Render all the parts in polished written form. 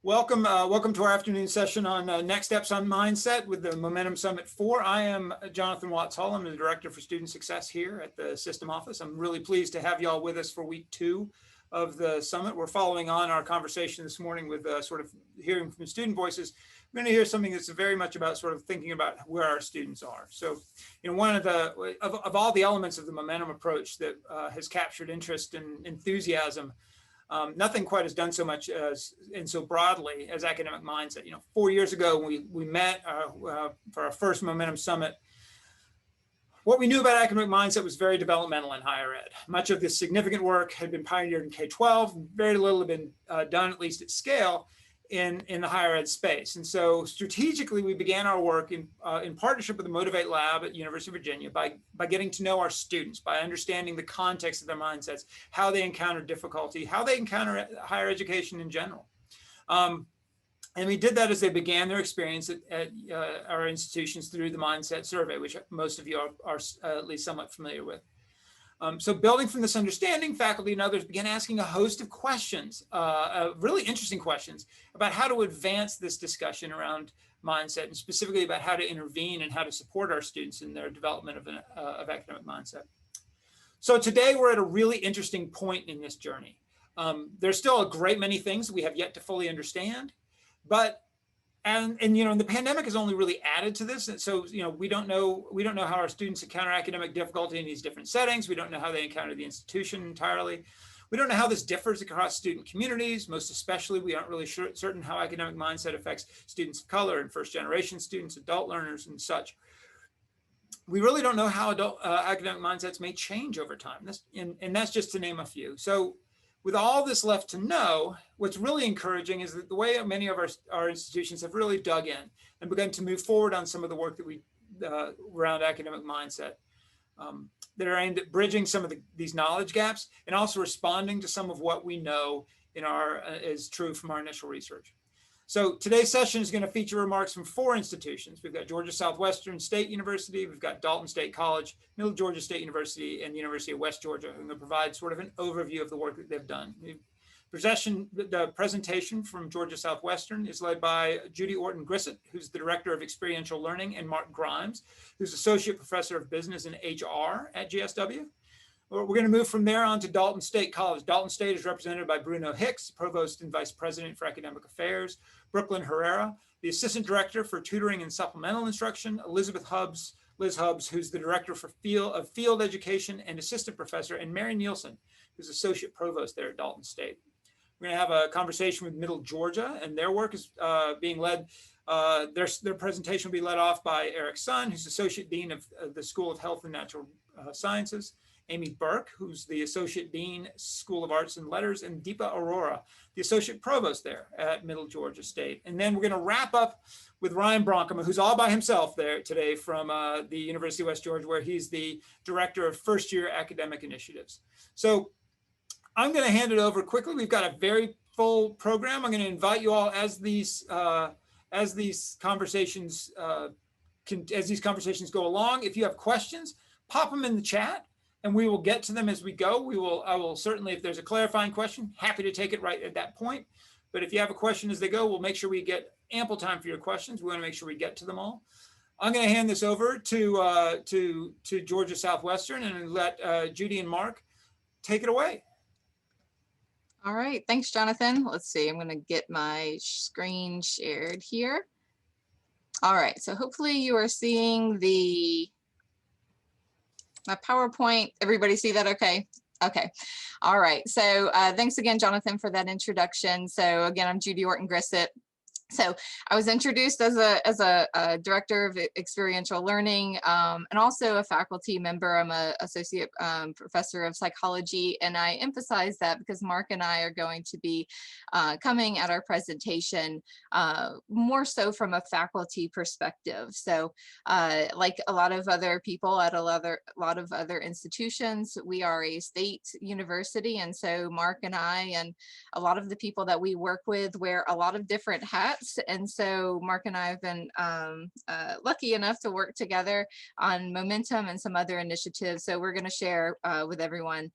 Welcome to our afternoon session on Next Steps on Mindset with the Momentum Summit 4. I am Jonathan Watts-Hull. I'm the Director for Student Success here at the System Office. I'm really pleased to have y'all with us for week 2 of the summit. We're following on our conversation this morning with sort of hearing from student voices. We're going to hear something that's very much about sort of thinking about where our students are. So, one of the of all the elements of the momentum approach that has captured interest and enthusiasm, nothing quite has done so much as and so broadly as academic mindset. 4 years ago when we met for our first Momentum Summit, what we knew about academic mindset was very developmental in higher ed. Much of this significant work had been pioneered in K-12. Very little had been done, at least at scale, in the higher ed space. And so strategically, we began our work in partnership with the Motivate Lab at University of Virginia by getting to know our students, by understanding the context of their mindsets, how they encounter difficulty, how they encounter higher education in general. And we did that as they began their experience at our institutions through the Mindset Survey, which most of you are at least somewhat familiar with. So building from this understanding, faculty and others began asking a host of questions, really interesting questions about how to advance this discussion around mindset, and specifically about how to intervene and how to support our students in their development of academic mindset. So today we're at a really interesting point in this journey. There's still a great many things we have yet to fully understand, but and the pandemic has only really added to this. And so, we don't know how our students encounter academic difficulty in these different settings. We don't know how they encounter the institution entirely. We don't know how this differs across student communities. Most especially, we aren't really certain how academic mindset affects students of color and first-generation students, adult learners, and such. We really don't know how academic mindsets may change over time. And that's just to name a few. So, with all this left to know, what's really encouraging is that the way many of our institutions have really dug in and begun to move forward on some of the work that we around academic mindset that are aimed at bridging some of these knowledge gaps and also responding to some of what we know is true from our initial research. So today's session is going to feature remarks from 4 institutions. We've got Georgia Southwestern State University, we've got Dalton State College, Middle Georgia State University, and the University of West Georgia, who are going to provide sort of an overview of the work that they've done. The presentation from Georgia Southwestern is led by Judy Orton-Grissett, who's the Director of Experiential Learning, and Mark Grimes, who's Associate Professor of Business and HR at GSW. We're going to move from there on to Dalton State College. Dalton State is represented by Bruno Hicks, Provost and Vice President for Academic Affairs, Brooklyn Herrera, the Assistant Director for Tutoring and Supplemental Instruction, Liz Hubbs, who's the Director for Field Education and Assistant Professor, and Mary Nielsen, who's Associate Provost there at Dalton State. We're going to have a conversation with Middle Georgia, and their work is being led, their presentation will be led off by Eric Sun, who's Associate Dean of the School of Health and Natural Sciences, Amy Burke, who's the Associate Dean, School of Arts and Letters, and Deepa Arora, the Associate Provost there at Middle Georgia State. And then we're going to wrap up with Ryan Bronkema, who's all by himself there today from the University of West Georgia, where he's the Director of First-Year Academic Initiatives. So I'm going to hand it over quickly. We've got a very full program. I'm going to invite you all as these conversations go along. If you have questions, pop them in the chat, and we will get to them as we go. I will certainly, if there's a clarifying question, happy to take it right at that point. But if you have a question as they go, we'll make sure we get ample time for your questions. We want to make sure we get to them all. I'm going to hand this over to Georgia Southwestern and let Judy and Mark take it away. All right, thanks, Jonathan. Let's see, I'm going to get my screen shared here. All right, so hopefully you are seeing my PowerPoint. Everybody see that okay? Okay. All right. So thanks again, Jonathan, for that introduction. So again, I'm Judy Orton-Grissett. So I was introduced as a director of experiential learning and also a faculty member. I'm an associate professor of psychology, and I emphasize that because Mark and I are going to be coming at our presentation more so from a faculty perspective. So like a lot of other people at a lot of other institutions, we are a state university, and so Mark and I and a lot of the people that we work with wear a lot of different hats. class. And so Mark and I have been lucky enough to work together on Momentum and some other initiatives. So we're going to share with everyone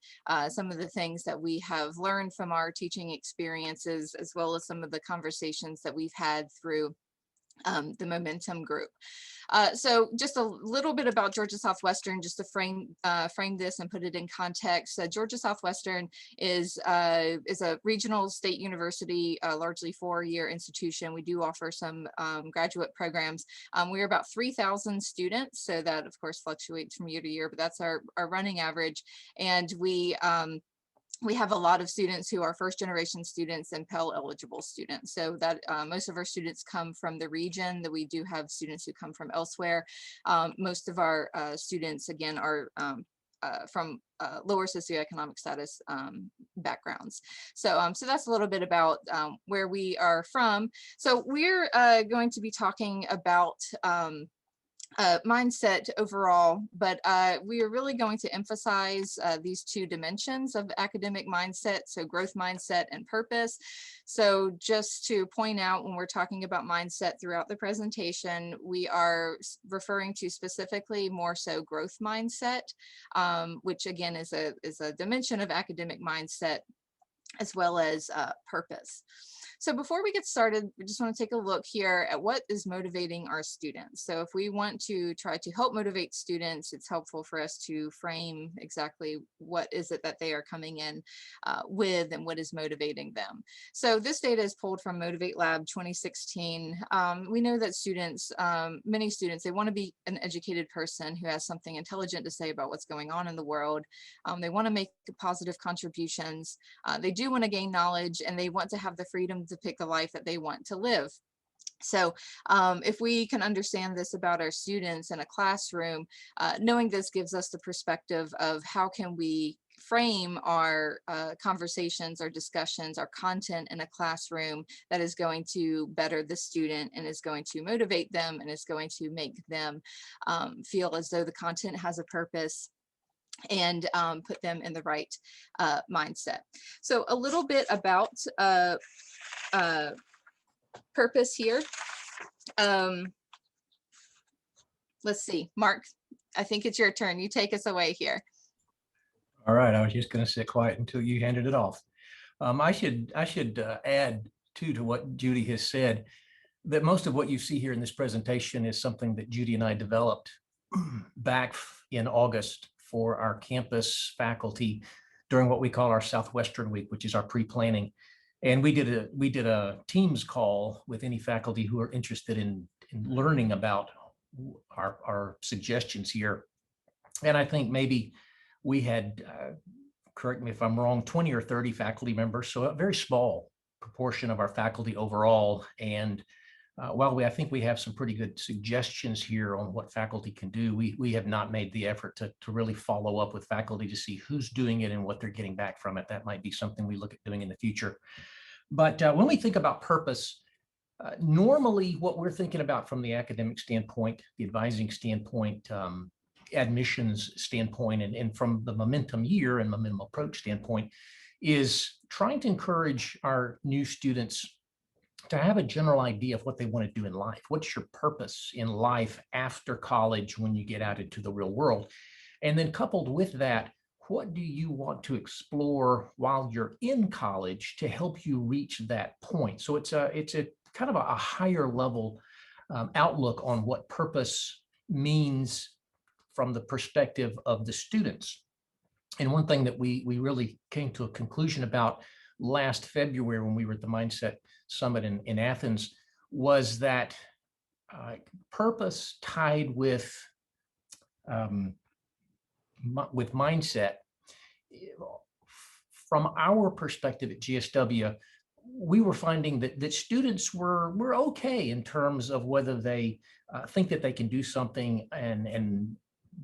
some of the things that we have learned from our teaching experiences, as well as some of the conversations that we've had through the Momentum group. So just a little bit about Georgia Southwestern, just to frame this and put it in context. Georgia Southwestern is a regional state university, largely four-year institution. We do offer some graduate programs. We're about 3,000 students, so that of course fluctuates from year to year, but that's our running average. And we have a lot of students who are first generation students and Pell eligible students. So that most of our students come from the region, that we do have students who come from elsewhere. Most of our students, again, are from lower socioeconomic status backgrounds. So that's a little bit about where we are from. So we're going to be talking about mindset overall, but we are really going to emphasize these two dimensions of academic mindset, so growth mindset and purpose. So just to point out, when we're talking about mindset throughout the presentation, we are referring to specifically more so growth mindset, which again is a dimension of academic mindset, as well as purpose. So before we get started, we just want to take a look here at what is motivating our students. So if we want to try to help motivate students, it's helpful for us to frame exactly what is it that they are coming in with and what is motivating them. So this data is pulled from Motivate Lab 2016. We know that students, many students, they want to be an educated person who has something intelligent to say about what's going on in the world. They want to make positive contributions. They do want to gain knowledge, and they want to have the freedom to pick the life that they want to live. So if we can understand this about our students in a classroom, knowing this gives us the perspective of how can we frame our conversations, our discussions, our content in a classroom that is going to better the student and is going to motivate them and is going to make them feel as though the content has a purpose, and put them in the right mindset. So a little bit about purpose here. Let's see, Mark, I think it's your turn. You take us away here. All right, I was just going to sit quiet until you handed it off. I should add too to what Judy has said, that most of what you see here in this presentation is something that Judy and I developed back in August for our campus faculty during what we call our Southwestern Week, which is our pre-planning. And we did a Teams call with any faculty who are interested in learning about our suggestions here. And I think maybe we had, correct me if I'm wrong, 20 or 30 faculty members, so a very small proportion of our faculty overall. And while I think we have some pretty good suggestions here on what faculty can do, we have not made the effort to really follow up with faculty to see who's doing it and what they're getting back from it. That might be something we look at doing in the future. But when we think about purpose, normally what we're thinking about from the academic standpoint, the advising standpoint, admissions standpoint, and from the momentum year and momentum approach standpoint, is trying to encourage our new students to have a general idea of what they want to do in life. What's your purpose in life after college when you get out into the real world? And then coupled with that, what do you want to explore while you're in college to help you reach that point? So it's a kind of a higher level outlook on what purpose means from the perspective of the students. And one thing that we really came to a conclusion about last February when we were at the Mindset Summit in Athens was that purpose tied with mindset, from our perspective at GSW, we were finding that students were okay in terms of whether they think that they can do something and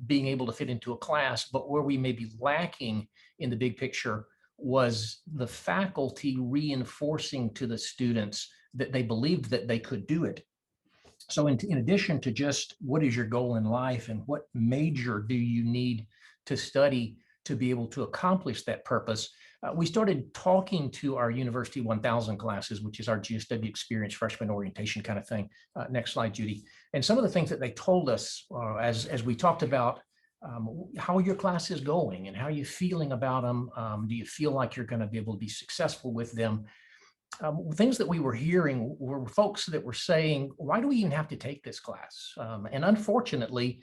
being able to fit into a class, but where we may be lacking in the big picture was the faculty reinforcing to the students that they believed that they could do it. So in addition to just what is your goal in life and what major do you need to study to be able to accomplish that purpose, we started talking to our University 1000 classes, which is our GSW experience freshman orientation kind of thing. Next slide, Judy. And some of the things that they told us as we talked about how your class is going and how you're feeling about them. Do you feel like you're going to be able to be successful with them? Things that we were hearing were folks that were saying, why do we even have to take this class? And unfortunately,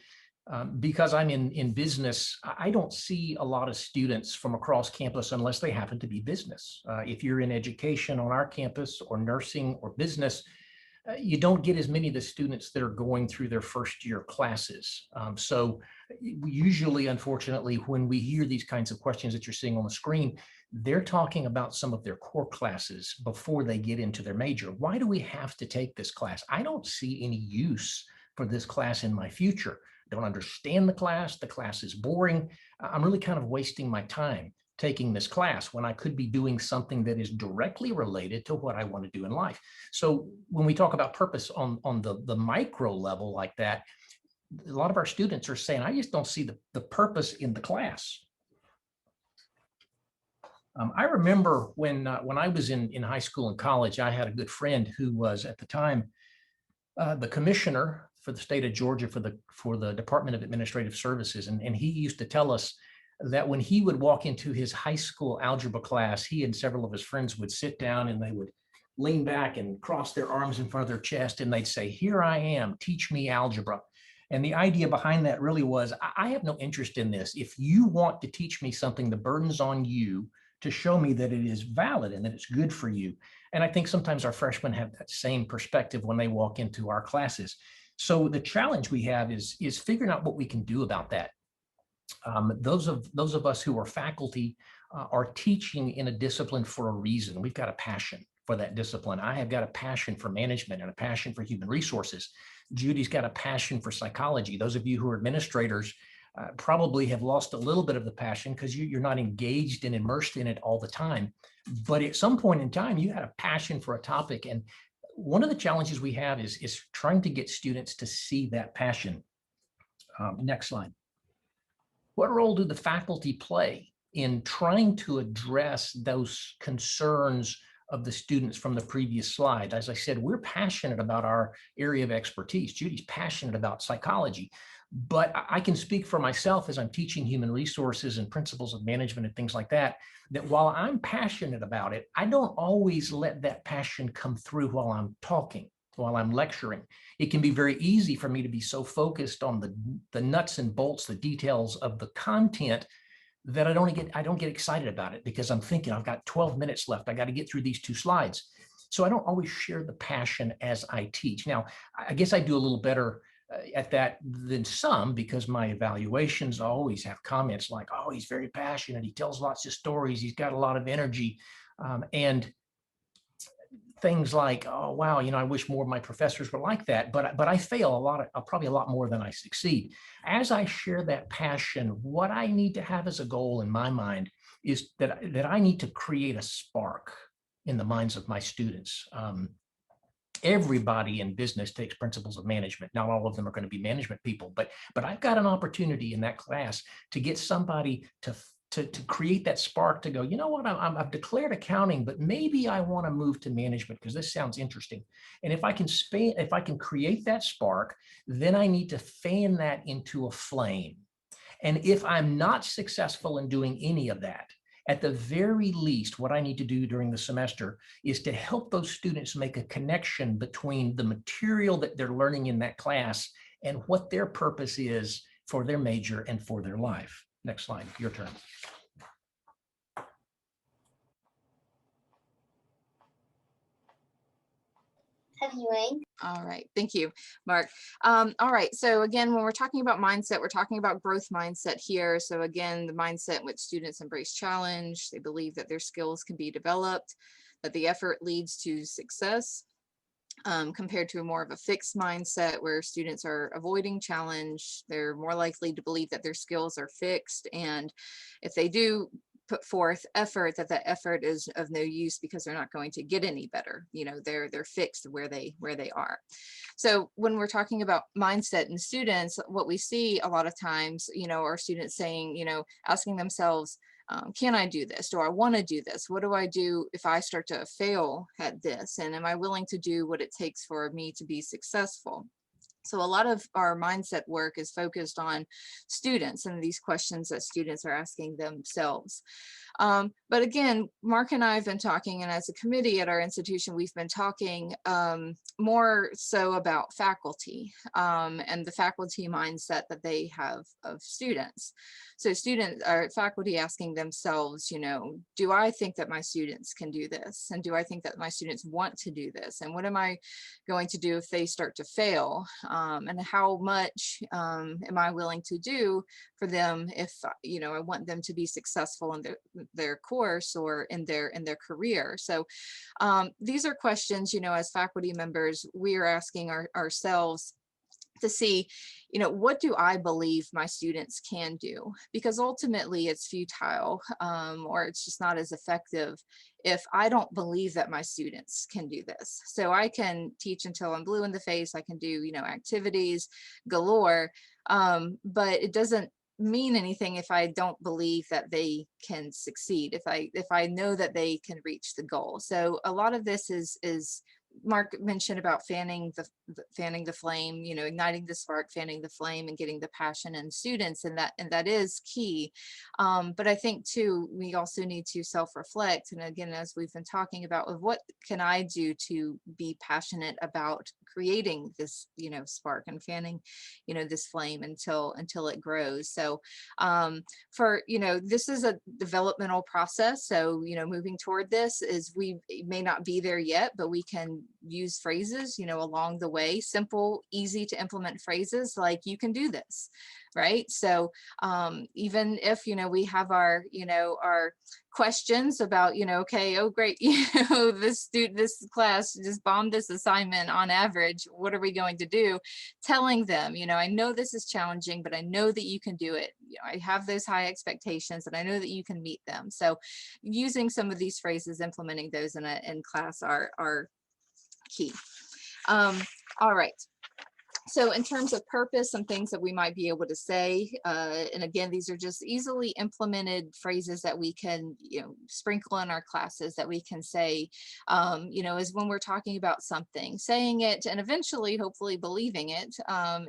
because I'm in business, I don't see a lot of students from across campus unless they happen to be business. If you're in education on our campus or nursing or business, you don't get as many of the students that are going through their first year classes. So usually, unfortunately, when we hear these kinds of questions that you're seeing on the screen, they're talking about some of their core classes before they get into their major. Why do we have to take this class? I don't see any use for this class in my future. I don't understand the class. The class is boring. I'm really kind of wasting my time taking this class when I could be doing something that is directly related to what I want to do in life. So when we talk about purpose on the micro level like that, a lot of our students are saying, I just don't see the purpose in the class. I remember when I was in high school and college, I had a good friend who was at the time the commissioner for the state of Georgia for the Department of Administrative Services. And he used to tell us that when he would walk into his high school algebra class, he and several of his friends would sit down and they would lean back and cross their arms in front of their chest and they'd say, here I am, teach me algebra. And the idea behind that really was, I have no interest in this. If you want to teach me something, the burden's on you to show me that it is valid and that it's good for you. And I think sometimes our freshmen have that same perspective when they walk into our classes. So the challenge we have is figuring out what we can do about that. Those of us who are faculty are teaching in a discipline for a reason. We've got a passion for that discipline. I have got a passion for management and a passion for human resources. Judy's got a passion for psychology. Those of you who are administrators probably have lost a little bit of the passion because you're not engaged and immersed in it all the time. But at some point in time, you had a passion for a topic. And one of the challenges we have is trying to get students to see that passion. Next slide. What role do the faculty play in trying to address those concerns of the students from the previous slide? As I said, we're passionate about our area of expertise. Judy's passionate about psychology, but I can speak for myself as I'm teaching human resources and principles of management and things like that, that while I'm passionate about it, I don't always let that passion come through while I'm talking, while I'm lecturing. It can be very easy for me to be so focused on the nuts and bolts, the details of the content, that I don't get excited about it because I'm thinking I've got 12 minutes left. I got to get through these 2 slides. So I don't always share the passion as I teach. Now, I guess I do a little better at that than some because my evaluations always have comments like, oh, he's very passionate. He tells lots of stories. He's got a lot of energy. And things like, oh, wow, I wish more of my professors were like that, but I fail probably a lot more than I succeed. As I share that passion, what I need to have as a goal in my mind is that I need to create a spark in the minds of my students. Everybody in business takes principles of management. Not all of them are going to be management people, but I've got an opportunity in that class to get somebody to create that spark to go, you know what, I've declared accounting, but maybe I want to move to management because this sounds interesting. And if I can create that spark, then I need to fan that into a flame. And if I'm not successful in doing any of that, at the very least, what I need to do during the semester is to help those students make a connection between the material that they're learning in that class and what their purpose is for their major and for their life. Next slide, your turn. All right, thank you, Mark. All right, so again, when we're talking about mindset, we're talking about growth mindset here. So again, the mindset in which students embrace challenge, they believe that their skills can be developed, that the effort leads to success, compared to a more of a fixed mindset where students are avoiding challenge. They're more likely to believe that their skills are fixed, and if they do put forth effort, that effort is of no use because they're not going to get any better. They're fixed where they are. So when we're talking about mindset in students, what we see a lot of times, are students saying, asking themselves, can I do this? Do I want to do this? What do I do if I start to fail at this? And am I willing to do what it takes for me to be successful? So a lot of our mindset work is focused on students and these questions that students are asking themselves. But again, Mark and I have been talking, and as a committee at our institution, we've been talking more so about faculty and the faculty mindset that they have of students. So students or faculty asking themselves, do I think that my students can do this? And do I think that my students want to do this? And what am I going to do if they start to fail? And how much am I willing to do for them if, I want them to be successful in their course or in their career? So these are questions, as faculty members, we are asking ourselves to see, what do I believe my students can do? Because ultimately it's futile, or it's just not as effective if I don't believe that my students can do this. So I can teach until I'm blue in the face. I can do, activities galore, but it doesn't mean anything if I don't believe that they can succeed, if I know that they can reach the goal. So a lot of this is Mark mentioned about fanning the flame, igniting the spark, fanning the flame, and getting the passion in students, and that is key. But I think too, we also need to self-reflect, and again, as we've been talking about, of what can I do to be passionate about creating this, spark and fanning, this flame until it grows. So for this is a developmental process. So moving toward this is, we may not be there yet, but we can use phrases along the way, simple, easy to implement phrases like, you can do this, right? So even if we have our our questions about okay, oh great, this class just bombed this assignment on average, what are we going to do? Telling them, I know this is challenging, but I know that you can do it. I have those high expectations and I know that you can meet them. So using some of these phrases, implementing those in class are key. All right. So in terms of purpose, some things that we might be able to say, and again, these are just easily implemented phrases that we can, sprinkle in our classes, that we can say, is when we're talking about something, saying it, and eventually, hopefully believing it,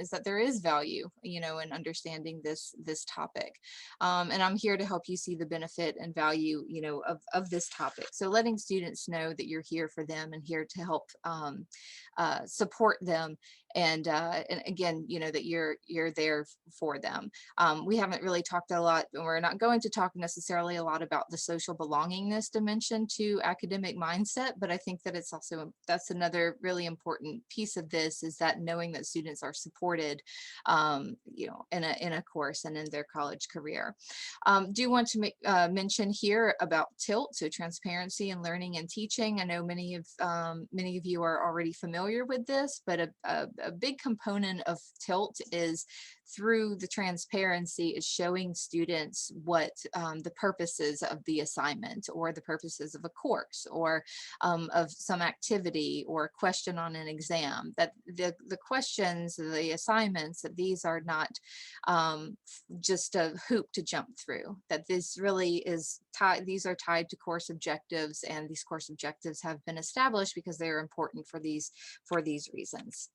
is that there is value, in understanding this topic. And I'm here to help you see the benefit and value, of this topic. So letting students know that you're here for them and here to help support them. And again, that you're there for them. We haven't really talked a lot, and we're not going to talk necessarily a lot about the social belongingness dimension to academic mindset, but I think that it's also, that's another really important piece of this, is that knowing that students are supported, in a course and in their college career. Do want to mention here about TILT, so transparency in learning and teaching. I know many of you are already familiar with this, but a big component of TILT is through the transparency is showing students what the purposes of the assignment or the purposes of a course or of some activity or question on an exam, that the questions, the assignments, that these are not just a hoop to jump through, that this really is tied, these are tied to course objectives, and these course objectives have been established because they are important for these reasons.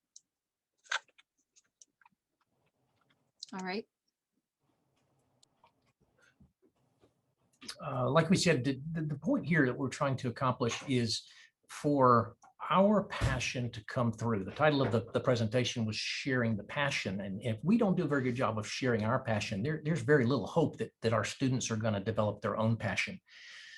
All right. Like we said, the point here that we're trying to accomplish is for our passion to come through. The title of the presentation was Sharing the Passion. And if we don't do a very good job of sharing our passion, there's very little hope that our students are going to develop their own passion.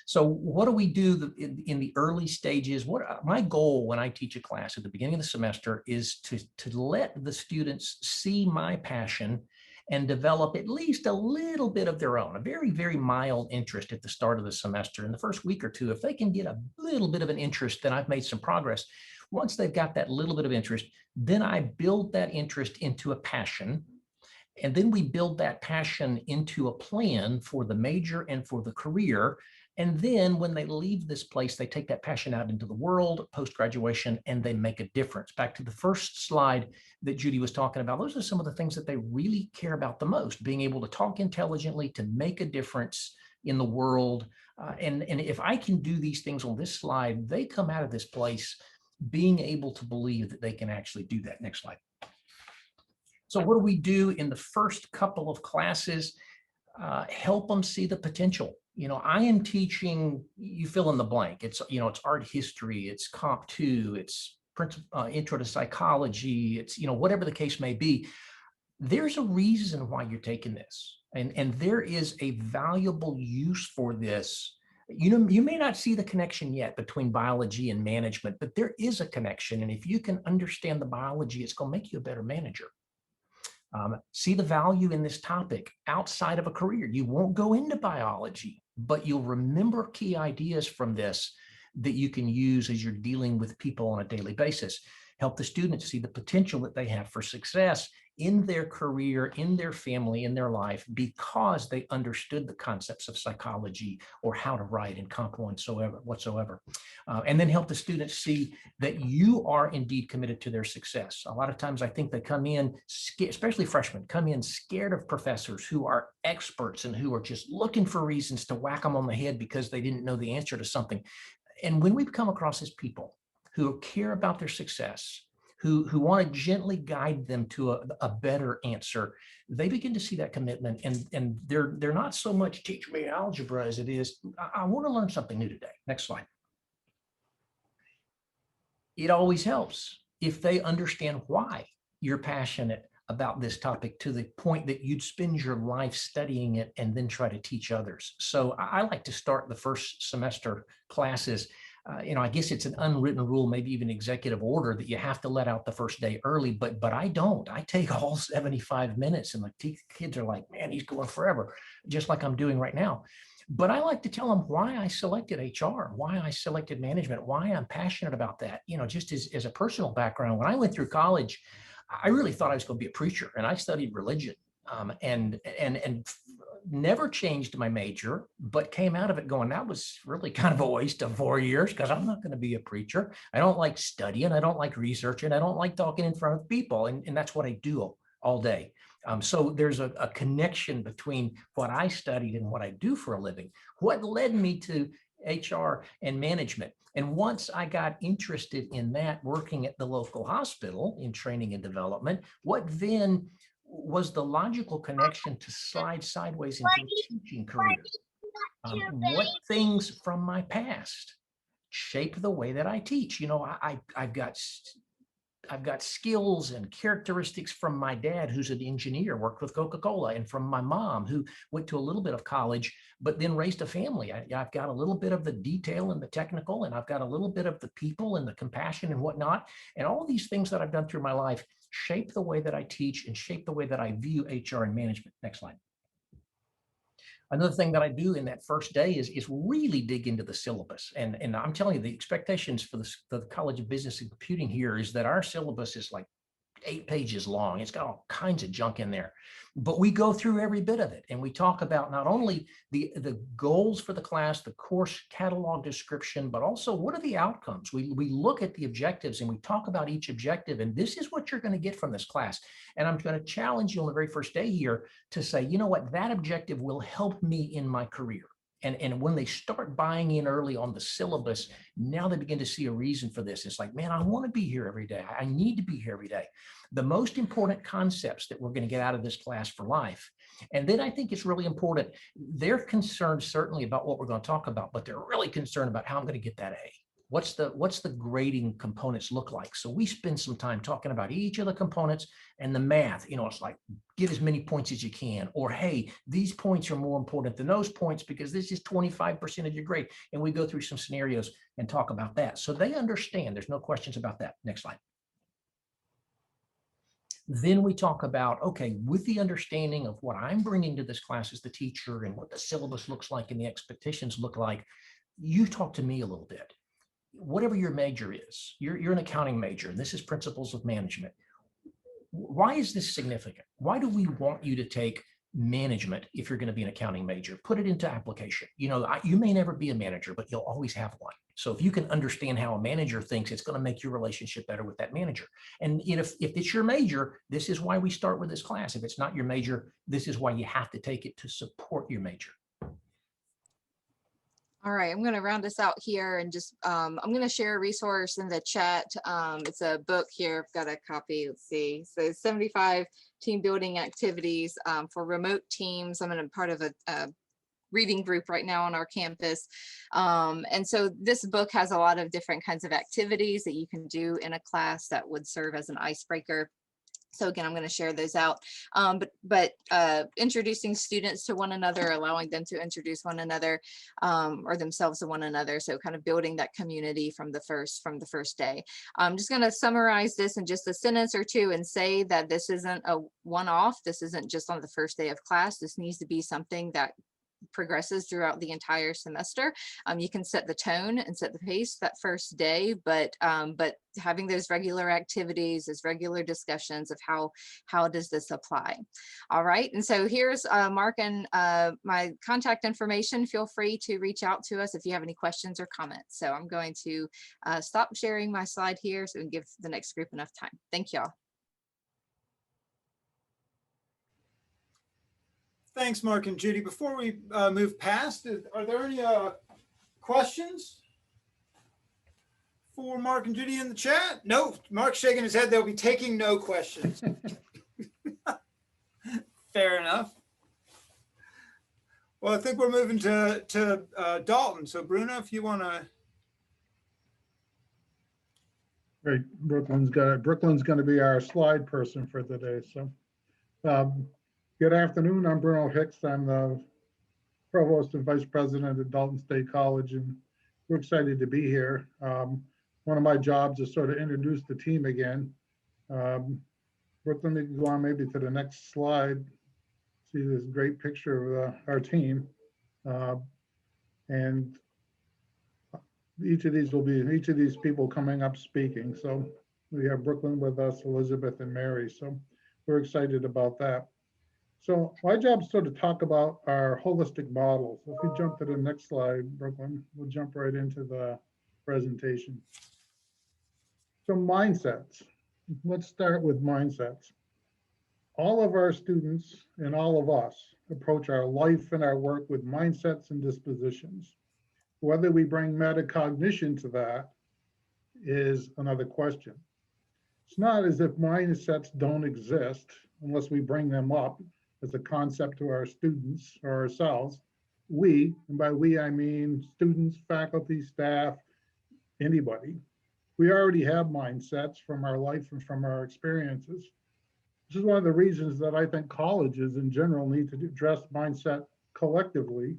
So what do we do in the early stages? My goal when I teach a class at the beginning of the semester is to let the students see my passion and develop at least a little bit of their own, a very, very mild interest at the start of the semester. In the first week or two, if they can get a little bit of an interest, then I've made some progress. Once they've got that little bit of interest, then I build that interest into a passion. And then we build that passion into a plan for the major and for the career. And then when they leave this place, they take that passion out into the world post-graduation and they make a difference. Back to the first slide that Judy was talking about, those are some of the things that they really care about the most, being able to talk intelligently, to make a difference in the world. And if I can do these things on this slide, they come out of this place being able to believe that they can actually do that. Next slide. So what do we do in the first couple of classes? Help them see the potential. I am teaching, you fill in the blank. It's art history, it's Comp 2, it's intro to psychology, it's, whatever the case may be. There's a reason why you're taking this. And there is a valuable use for this. You may not see the connection yet between biology and management, but there is a connection. And if you can understand the biology, it's going to make you a better manager. See the value in this topic outside of a career. You won't go into biology, but you'll remember key ideas from this that you can use as you're dealing with people on a daily basis. Help the students see the potential that they have for success in their career, in their family, in their life, because they understood the concepts of psychology or how to write in Comp 1 whatsoever. And then help the students see that you are indeed committed to their success. A lot of times I think they come in, especially freshmen, come in scared of professors who are experts and who are just looking for reasons to whack them on the head because they didn't know the answer to something. And when we come across as people who care about their success, who want to gently guide them to a better answer, they begin to see that commitment. And they're not so much teach me algebra as it is, I want to learn something new today. Next slide. It always helps if they understand why you're passionate about this topic to the point that you'd spend your life studying it and then try to teach others. So I like to start the first semester classes. I guess it's an unwritten rule, maybe even executive order, that you have to let out the first day early, but I don't. I take all 75 minutes and the kids are like, man, he's going forever, just like I'm doing right now. But I like to tell them why I selected HR, why I selected management, why I'm passionate about that. Just as a personal background, when I went through college, I really thought I was going to be a preacher, and I studied religion and never changed my major, but came out of it going, that was really kind of a waste of 4 years because I'm not going to be a preacher. I don't like studying. I don't like researching. I don't like talking in front of people. And that's what I do all day. So there's a connection between what I studied and what I do for a living. What led me to HR and management? And once I got interested in that, working at the local hospital in training and development, what then was the logical connection to slide sideways into a teaching career? What things from my past shape the way that I teach? I've got skills and characteristics from my dad, who's an engineer, worked with Coca-Cola, and from my mom, who went to a little bit of college, but then raised a family. I've got a little bit of the detail and the technical, and I've got a little bit of the people and the compassion and whatnot. And all these things that I've done through my life shape the way that I teach and shape the way that I view HR and management. Next slide. Another thing that I do in that first day is really dig into the syllabus. And I'm telling you, the expectations for the College of Business and Computing here is that our syllabus is like 8 pages long. It's got all kinds of junk in there, but we go through every bit of it. And we talk about not only the goals for the class, the course catalog description, but also what are the outcomes? We look at the objectives and we talk about each objective. And this is what you're going to get from this class. And I'm going to challenge you on the very first day here to say, you know what, that objective will help me in my career. And when they start buying in early on the syllabus, now they begin to see a reason for this. It's like, man, I want to be here every day. I need to be here every day. The most important concepts that we're going to get out of this class for life. And then I think it's really important. They're concerned certainly about what we're going to talk about, but they're really concerned about how I'm going to get that A. What's the grading components look like? So we spend some time talking about each of the components and the math. It's like, get as many points as you can, or hey, these points are more important than those points because this is 25% of your grade. And we go through some scenarios and talk about that. So they understand. There's no questions about that. Next slide. Then we talk about, okay, with the understanding of what I'm bringing to this class as the teacher and what the syllabus looks like and the expectations look like, you talk to me a little bit. Whatever your major is, you're an accounting major, and this is principles of management. why is this significant? Why do we want you to take management if you're going to be an accounting major? Put it into application. You know, you may never be a manager, but you'll always have one. So if you can understand how a manager thinks, it's going to make your relationship better with that manager. And if it's your major, this is why we start with this class. If it's not your major, this is why you have to take it to support your major. All right, I'm going to round us out here and just, I'm going to share a resource in the chat. It's a book here. I've got a copy. Let's see. So 75 team building activities for remote teams. I'm in a part of a reading group right now on our campus. And so this book has a lot of different kinds of activities that you can do in a class that would serve as an icebreaker. So again, I'm going to share those out, but introducing students to one another, allowing them to introduce one another or themselves to one another. So kind of building that community from the first day. I'm just going to summarize this in just a sentence or two and say that this isn't a one-off. This isn't just on the first day of class. This needs to be something that progresses throughout the entire semester. You can set the tone and set the pace that first day, but having those regular activities, those regular discussions of how does this apply. All right, and so here's Mark and my contact information. Feel free to reach out to us if you have any questions or comments. So I'm going to stop sharing my slide here so we can give the next group enough time. Thank y'all. Thanks, Mark and Judy. Before we move past, are there any questions for Mark and Judy in the chat? No, Mark's shaking his head. They'll be taking no questions. Fair enough. Well, I think we're moving to Dalton. So Bruno, if you want to. Great, Brooklyn's going to be our slide person for today. So good afternoon, I'm Bruno Hicks. I'm the Provost and Vice President at Dalton State College, and we're excited to be here. One of my jobs is sort of introduce the team again. Brooklyn, you can go on maybe to the next slide. See this great picture of our team. And each of these people coming up speaking. So we have Brooklyn with us, Elizabeth and Mary. So we're excited about that. So my job is sort of talk about our holistic models. If you jump to the next slide, Brooklyn, we'll jump right into the presentation. So mindsets. Let's start with mindsets. All of our students and all of us approach our life and our work with mindsets and dispositions. Whether we bring metacognition to that is another question. It's not as if mindsets don't exist unless we bring them up as a concept to our students or ourselves. We, and by we I mean students, faculty, staff, anybody. We already have mindsets from our life and from our experiences. This is one of the reasons that I think colleges in general need to address mindset collectively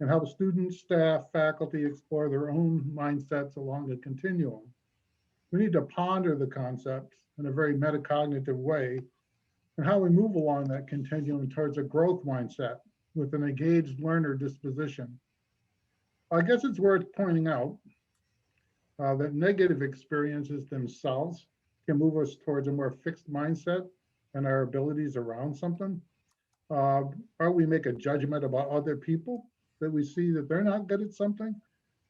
and help students, staff, faculty explore their own mindsets along a continuum. We need to ponder the concepts in a very metacognitive way and how we move along that continuum towards a growth mindset with an engaged learner disposition. I guess it's worth pointing out that negative experiences themselves can move us towards a more fixed mindset and our abilities around something. Or we make a judgment about other people that we see that they're not good at something.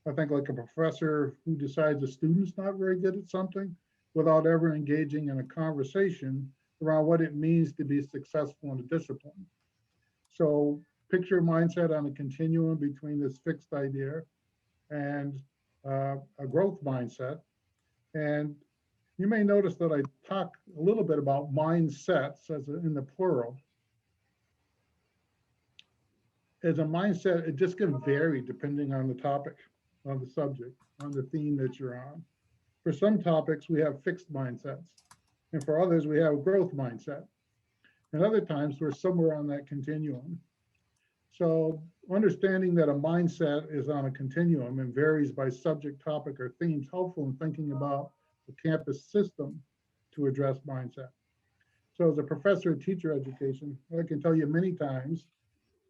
I think like a professor who decides a student's not very good at something without ever engaging in a conversation around what it means to be successful in a discipline. So picture mindset on a continuum between this fixed idea and a growth mindset. And you may notice that I talk a little bit about mindsets as in the plural. As a mindset, it just can vary depending on the topic, on the subject, on the theme that you're on. For some topics, we have fixed mindsets. And for others, we have a growth mindset. And other times, we're somewhere on that continuum. So understanding that a mindset is on a continuum and varies by subject, topic, or theme is helpful in thinking about the campus system to address mindset. So as a professor of teacher education, I can tell you many times,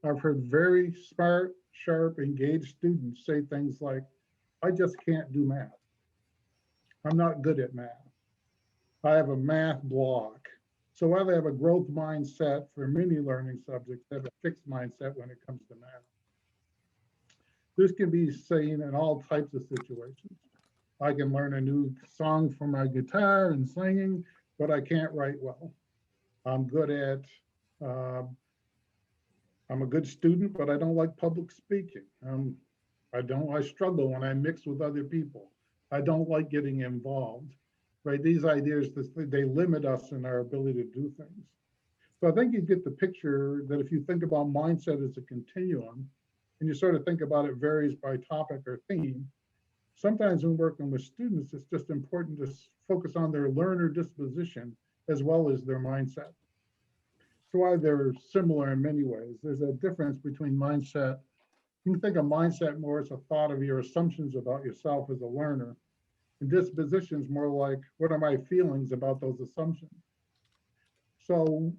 I've heard very smart, sharp, engaged students say things like, I just can't do math. I'm not good at math. I have a math block. So while they have a growth mindset for many learning subjects, they have a fixed mindset when it comes to math. This can be seen in all types of situations. I can learn a new song for my guitar and singing, but I can't write well. I'm good at, I'm a good student, but I don't like public speaking. I struggle when I mix with other people. I don't like getting involved, right? These ideas, they limit us in our ability to do things. So I think you get the picture that if you think about mindset as a continuum, and you sort of think about it varies by topic or theme, sometimes when working with students, it's just important to focus on their learner disposition as well as their mindset. So why they're similar in many ways. There's a difference between mindset. You can think of mindset more as a thought of your assumptions about yourself as a learner. And disposition is more like, what are my feelings about those assumptions? So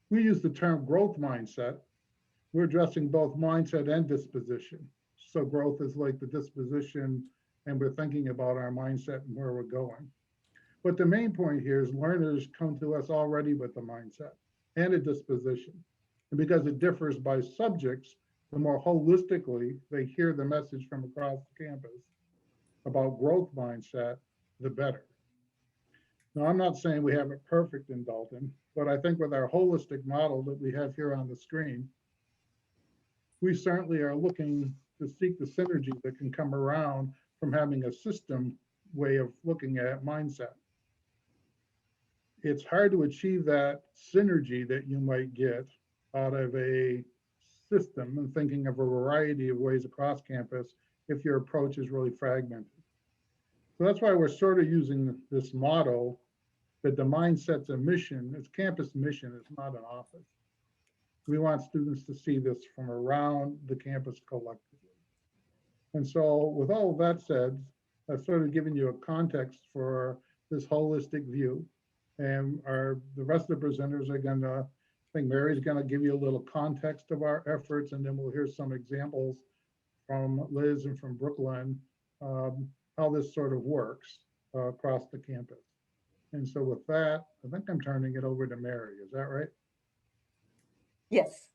we use the term growth mindset. We're addressing both mindset and disposition. So growth is like the disposition, and we're thinking about our mindset and where we're going. But the main point here is learners come to us already with a mindset and a disposition. And because it differs by subjects, the more holistically they hear the message from across the campus about growth mindset, the better. Now, I'm not saying we have it perfect in Dalton, but I think with our holistic model that we have here on the screen, we certainly are looking to seek the synergy that can come around from having a system way of looking at mindset. It's hard to achieve that synergy that you might get out of a system and thinking of a variety of ways across campus if your approach is really fragmented. So that's why we're sort of using this model that the mindset's a mission, it's campus mission, it's not an office. We want students to see this from around the campus collectively. And so with all of that said, I've sort of given you a context for this holistic view. And the rest of the presenters are gonna, I think Mary's gonna give you a little context of our efforts, and then we'll hear some examples from Liz and from Brooklyn, how this sort of works across the campus. And so with that, I think I'm turning it over to Mary, is that right? Yes.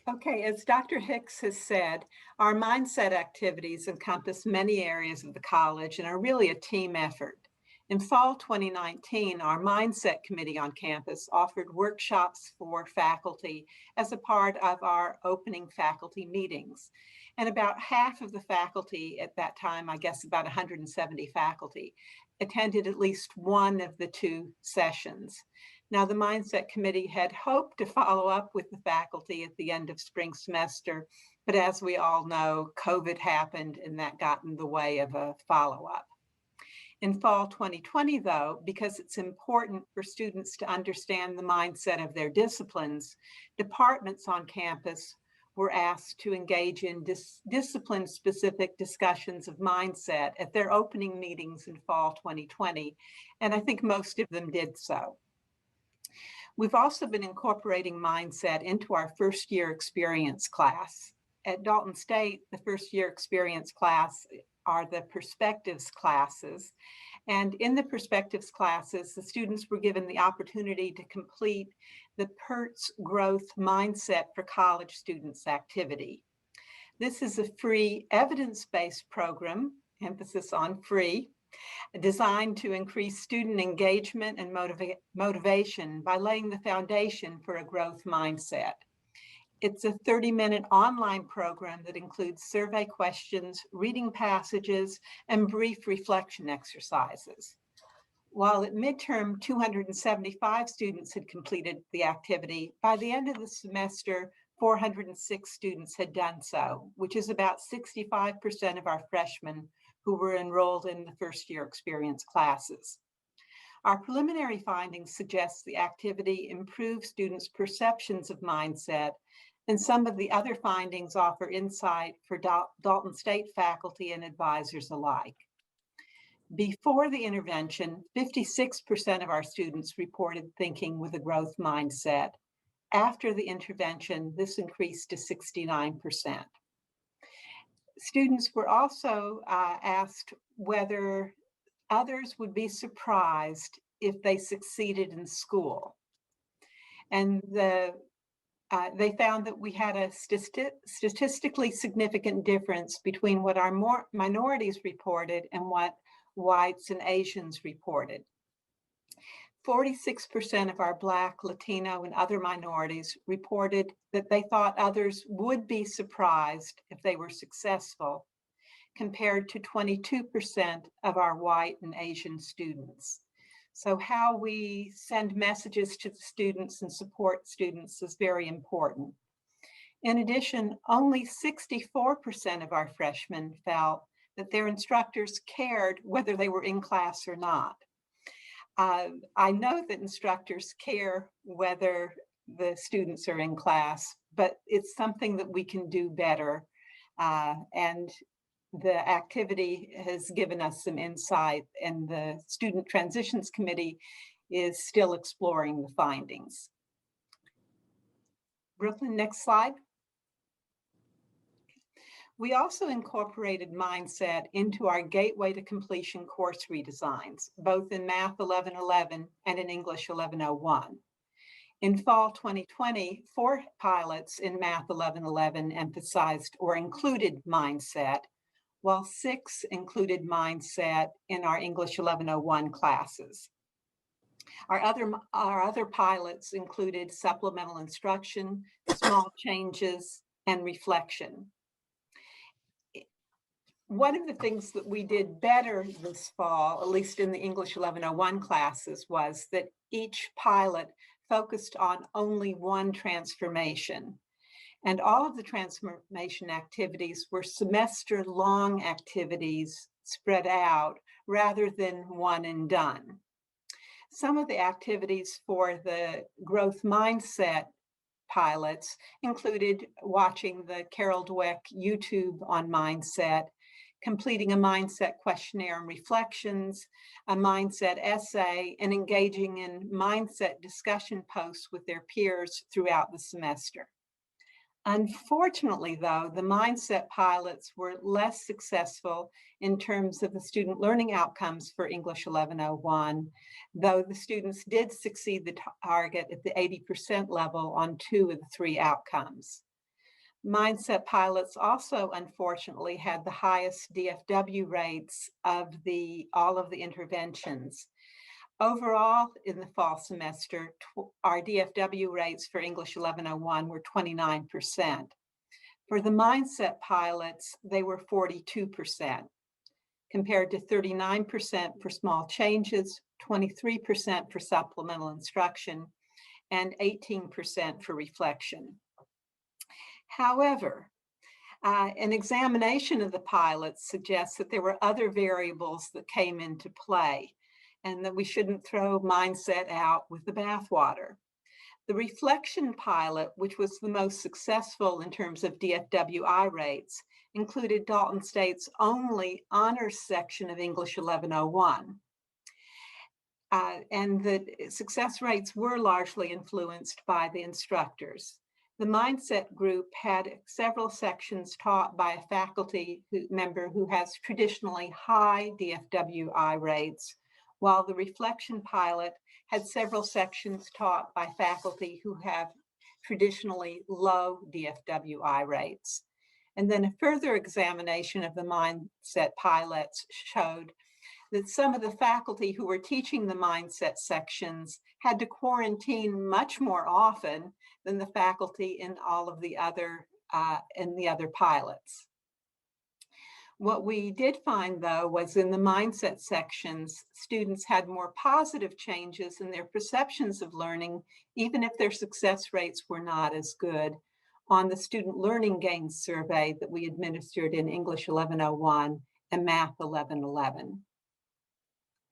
Okay, as Dr. Hicks has said, our mindset activities encompass many areas of the college and are really a team effort. In fall 2019, our Mindset Committee on campus offered workshops for faculty as a part of our opening faculty meetings. And about half of the faculty at that time, I guess about 170 faculty, attended at least one of the two sessions. Now, the Mindset Committee had hoped to follow up with the faculty at the end of spring semester, but as we all know, COVID happened and that got in the way of a follow-up. In fall 2020, though, because it's important for students to understand the mindset of their disciplines, departments on campus were asked to engage in discipline-specific discussions of mindset at their opening meetings in fall 2020, and I think most of them did so. We've also been incorporating mindset into our first year experience class. At Dalton State, the first year experience class are the perspectives classes. And in the perspectives classes, the students were given the opportunity to complete the PERTS Growth Mindset for College Students activity. This is a free evidence-based program, emphasis on free, designed to increase student engagement and motivation by laying the foundation for a growth mindset. It's a 30-minute online program that includes survey questions, reading passages, and brief reflection exercises. While at midterm, 275 students had completed the activity, by the end of the semester, 406 students had done so, which is about 65% of our freshmen who were enrolled in the first year experience classes. Our preliminary findings suggest the activity improves students' perceptions of mindset, and some of the other findings offer insight for Dalton State faculty and advisors alike. Before the intervention, 56% of our students reported thinking with a growth mindset. After the intervention, this increased to 69%. Students were also asked whether others would be surprised if they succeeded in school. And they found that we had a statistically significant difference between what our minorities reported and what whites and Asians reported. 46% of our Black, Latino, and other minorities reported that they thought others would be surprised if they were successful, compared to 22% of our white and Asian students. So how we send messages to the students and support students is very important. In addition, only 64% of our freshmen felt that their instructors cared whether they were in class or not. I know that instructors care whether the students are in class, but it's something that we can do better. And the activity has given us some insight, and the Student Transitions Committee is still exploring the findings. Brooklyn, next slide. We also incorporated mindset into our Gateway to Completion course redesigns, both in Math 1111 and in English 1101. In fall 2020, 4 pilots in Math 1111 emphasized or included mindset, while 6 included mindset in our English 1101 classes. Our other pilots included supplemental instruction, small changes, and reflection. One of the things that we did better this fall, at least in the English 1101 classes, was that each pilot focused on only one transformation. And all of the transformation activities were semester-long activities spread out rather than one and done. Some of the activities for the growth mindset pilots included watching the Carol Dweck YouTube on mindset, completing a mindset questionnaire and reflections, a mindset essay, and engaging in mindset discussion posts with their peers throughout the semester. Unfortunately, though, the mindset pilots were less successful in terms of the student learning outcomes for English 1101, though the students did succeed the target at the 80% level on 2 of the 3 outcomes. Mindset pilots also, unfortunately, had the highest DFW rates of all of the interventions. Overall, in the fall semester, our DFW rates for English 1101 were 29%. For the mindset pilots, they were 42%, compared to 39% for small changes, 23% for supplemental instruction, and 18% for reflection. However, an examination of the pilots suggests that there were other variables that came into play, and that we shouldn't throw mindset out with the bathwater. The reflection pilot, which was the most successful in terms of DFWI rates, included Dalton State's only honors section of English 1101. And the success rates were largely influenced by the instructors. The mindset group had several sections taught by a faculty member who has traditionally high DFWI rates, while the reflection pilot had several sections taught by faculty who have traditionally low DFWI rates. And then a further examination of the mindset pilots showed that some of the faculty who were teaching the mindset sections had to quarantine much more often than the faculty in all of the other pilots. What we did find, though, was in the mindset sections, students had more positive changes in their perceptions of learning, even if their success rates were not as good, on the student learning gains survey that we administered in English 1101 and Math 1111.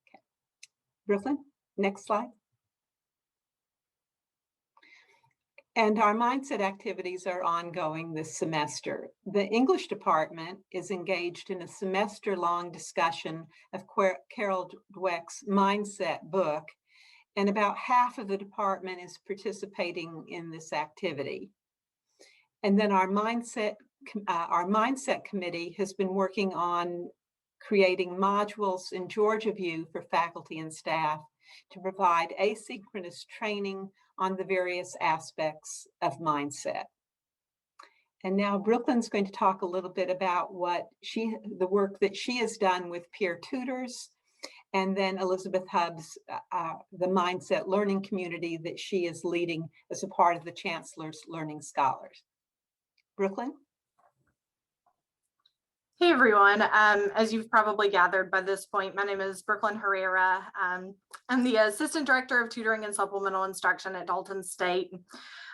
Okay. Brooklyn, next slide. And our mindset activities are ongoing this semester. The English department is engaged in a semester-long discussion of Carol Dweck's mindset book, and about half of the department is participating in this activity. And then our mindset committee has been working on creating modules in Georgia View for faculty and staff to provide asynchronous training on the various aspects of mindset. And now Brooklyn's going to talk a little bit about the work that she has done with peer tutors, and then Elizabeth Hubbs, the mindset learning community that she is leading as a part of the Chancellor's Learning Scholars. Brooklyn? Hey everyone, as you've probably gathered by this point, my name is Brooklyn Herrera. I'm the Assistant Director of Tutoring and Supplemental Instruction at Dalton State.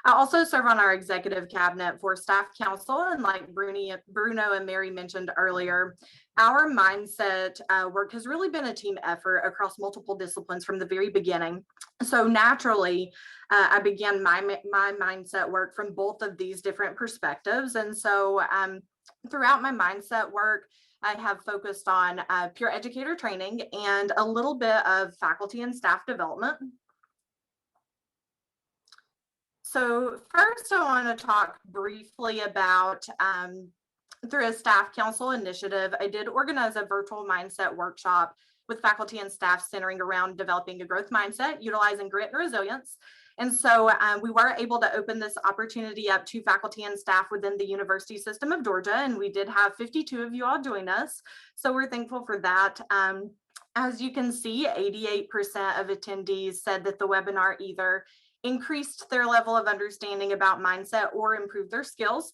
I also serve on our executive cabinet for staff council, and like Bruno and Mary mentioned earlier, our mindset work has really been a team effort across multiple disciplines from the very beginning. So naturally, I began my mindset work from both of these different perspectives. And so throughout my mindset work, I have focused on peer educator training and a little bit of faculty and staff development. So first, I want to talk briefly about, through a staff council initiative, I did organize a virtual mindset workshop with faculty and staff centering around developing a growth mindset, utilizing grit and resilience. And so we were able to open this opportunity up to faculty and staff within the University System of Georgia, and we did have 52 of you all join us. So we're thankful for that. As you can see, 88% of attendees said that the webinar either increased their level of understanding about mindset or improved their skills.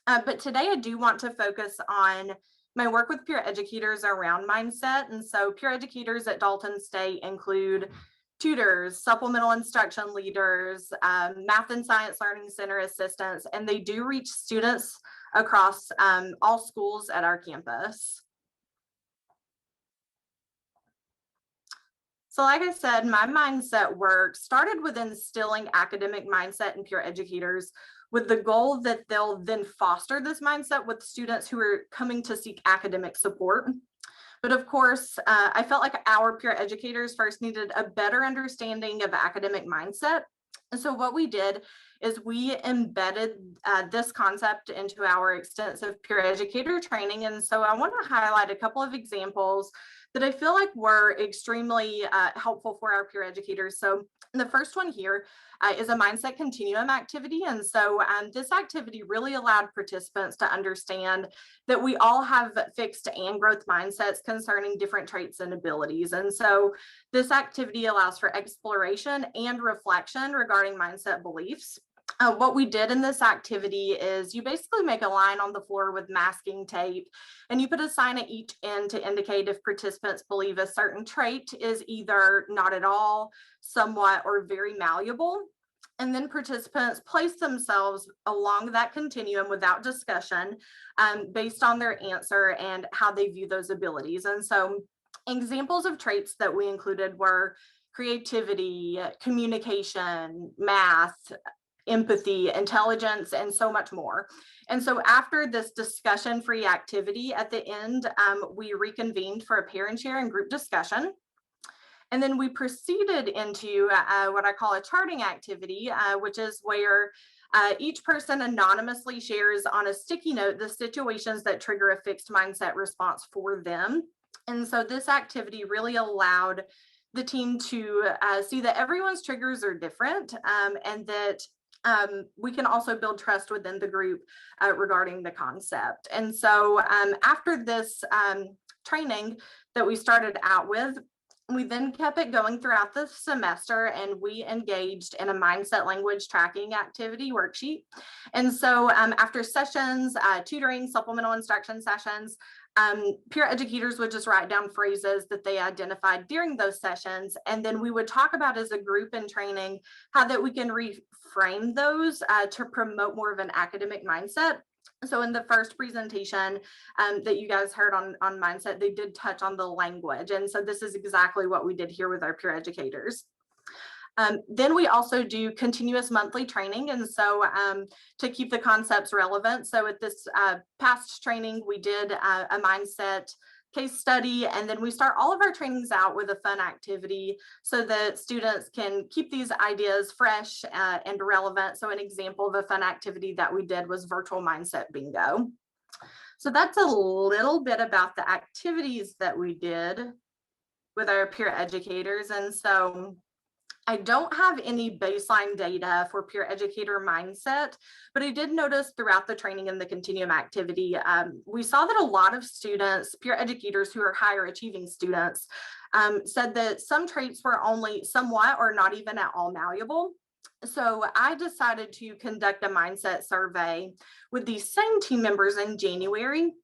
But today I do want to focus on my work with peer educators around mindset. And so peer educators at Dalton State include tutors, supplemental instruction leaders, math and science learning center assistants, and they do reach students across all schools at our campus. So like I said, my mindset work started with instilling academic mindset in peer educators with the goal that they'll then foster this mindset with students who are coming to seek academic support. But of course, I felt like our peer educators first needed a better understanding of academic mindset. And so what we did is we embedded this concept into our extensive peer educator training. And so I want to highlight a couple of examples that I feel like were extremely helpful for our peer educators. So the first one here is a mindset continuum activity. And so this activity really allowed participants to understand that we all have fixed and growth mindsets concerning different traits and abilities. And so this activity allows for exploration and reflection regarding mindset beliefs. What we did in this activity is you basically make a line on the floor with masking tape, and you put a sign at each end to indicate if participants believe a certain trait is either not at all, somewhat, or very malleable. And then participants place themselves along that continuum without discussion based on their answer and how they view those abilities. And so examples of traits that we included were creativity, communication, math, empathy, intelligence, and so much more. And so after this discussion-free activity at the end, we reconvened for a parent share and group discussion. And then we proceeded into what I call a charting activity, which is where each person anonymously shares on a sticky note the situations that trigger a fixed mindset response for them. And so this activity really allowed the team to see that everyone's triggers are different, and that we can also build trust within the group regarding the concept. And so after this training that we started out with, we then kept it going throughout the semester, and we engaged in a mindset language tracking activity worksheet. And so after sessions, tutoring, supplemental instruction sessions, peer educators would just write down phrases that they identified during those sessions. And then we would talk about as a group in training how that we can reframe those to promote more of an academic mindset. So in the first presentation that you guys heard on mindset, they did touch on the language. And so this is exactly what we did here with our peer educators. Then we also do continuous monthly training. And so to keep the concepts relevant. So at this past training, we did a mindset case study, and then we start all of our trainings out with a fun activity so that students can keep these ideas fresh and relevant. So an example of a fun activity that we did was virtual mindset bingo. So that's a little bit about the activities that we did with our peer educators. And so I don't have any baseline data for peer educator mindset, but I did notice throughout the training and the Continuum activity, we saw that a lot of students, peer educators who are higher achieving students, said that some traits were only somewhat or not even at all malleable. So I decided to conduct a mindset survey with these same team members in January,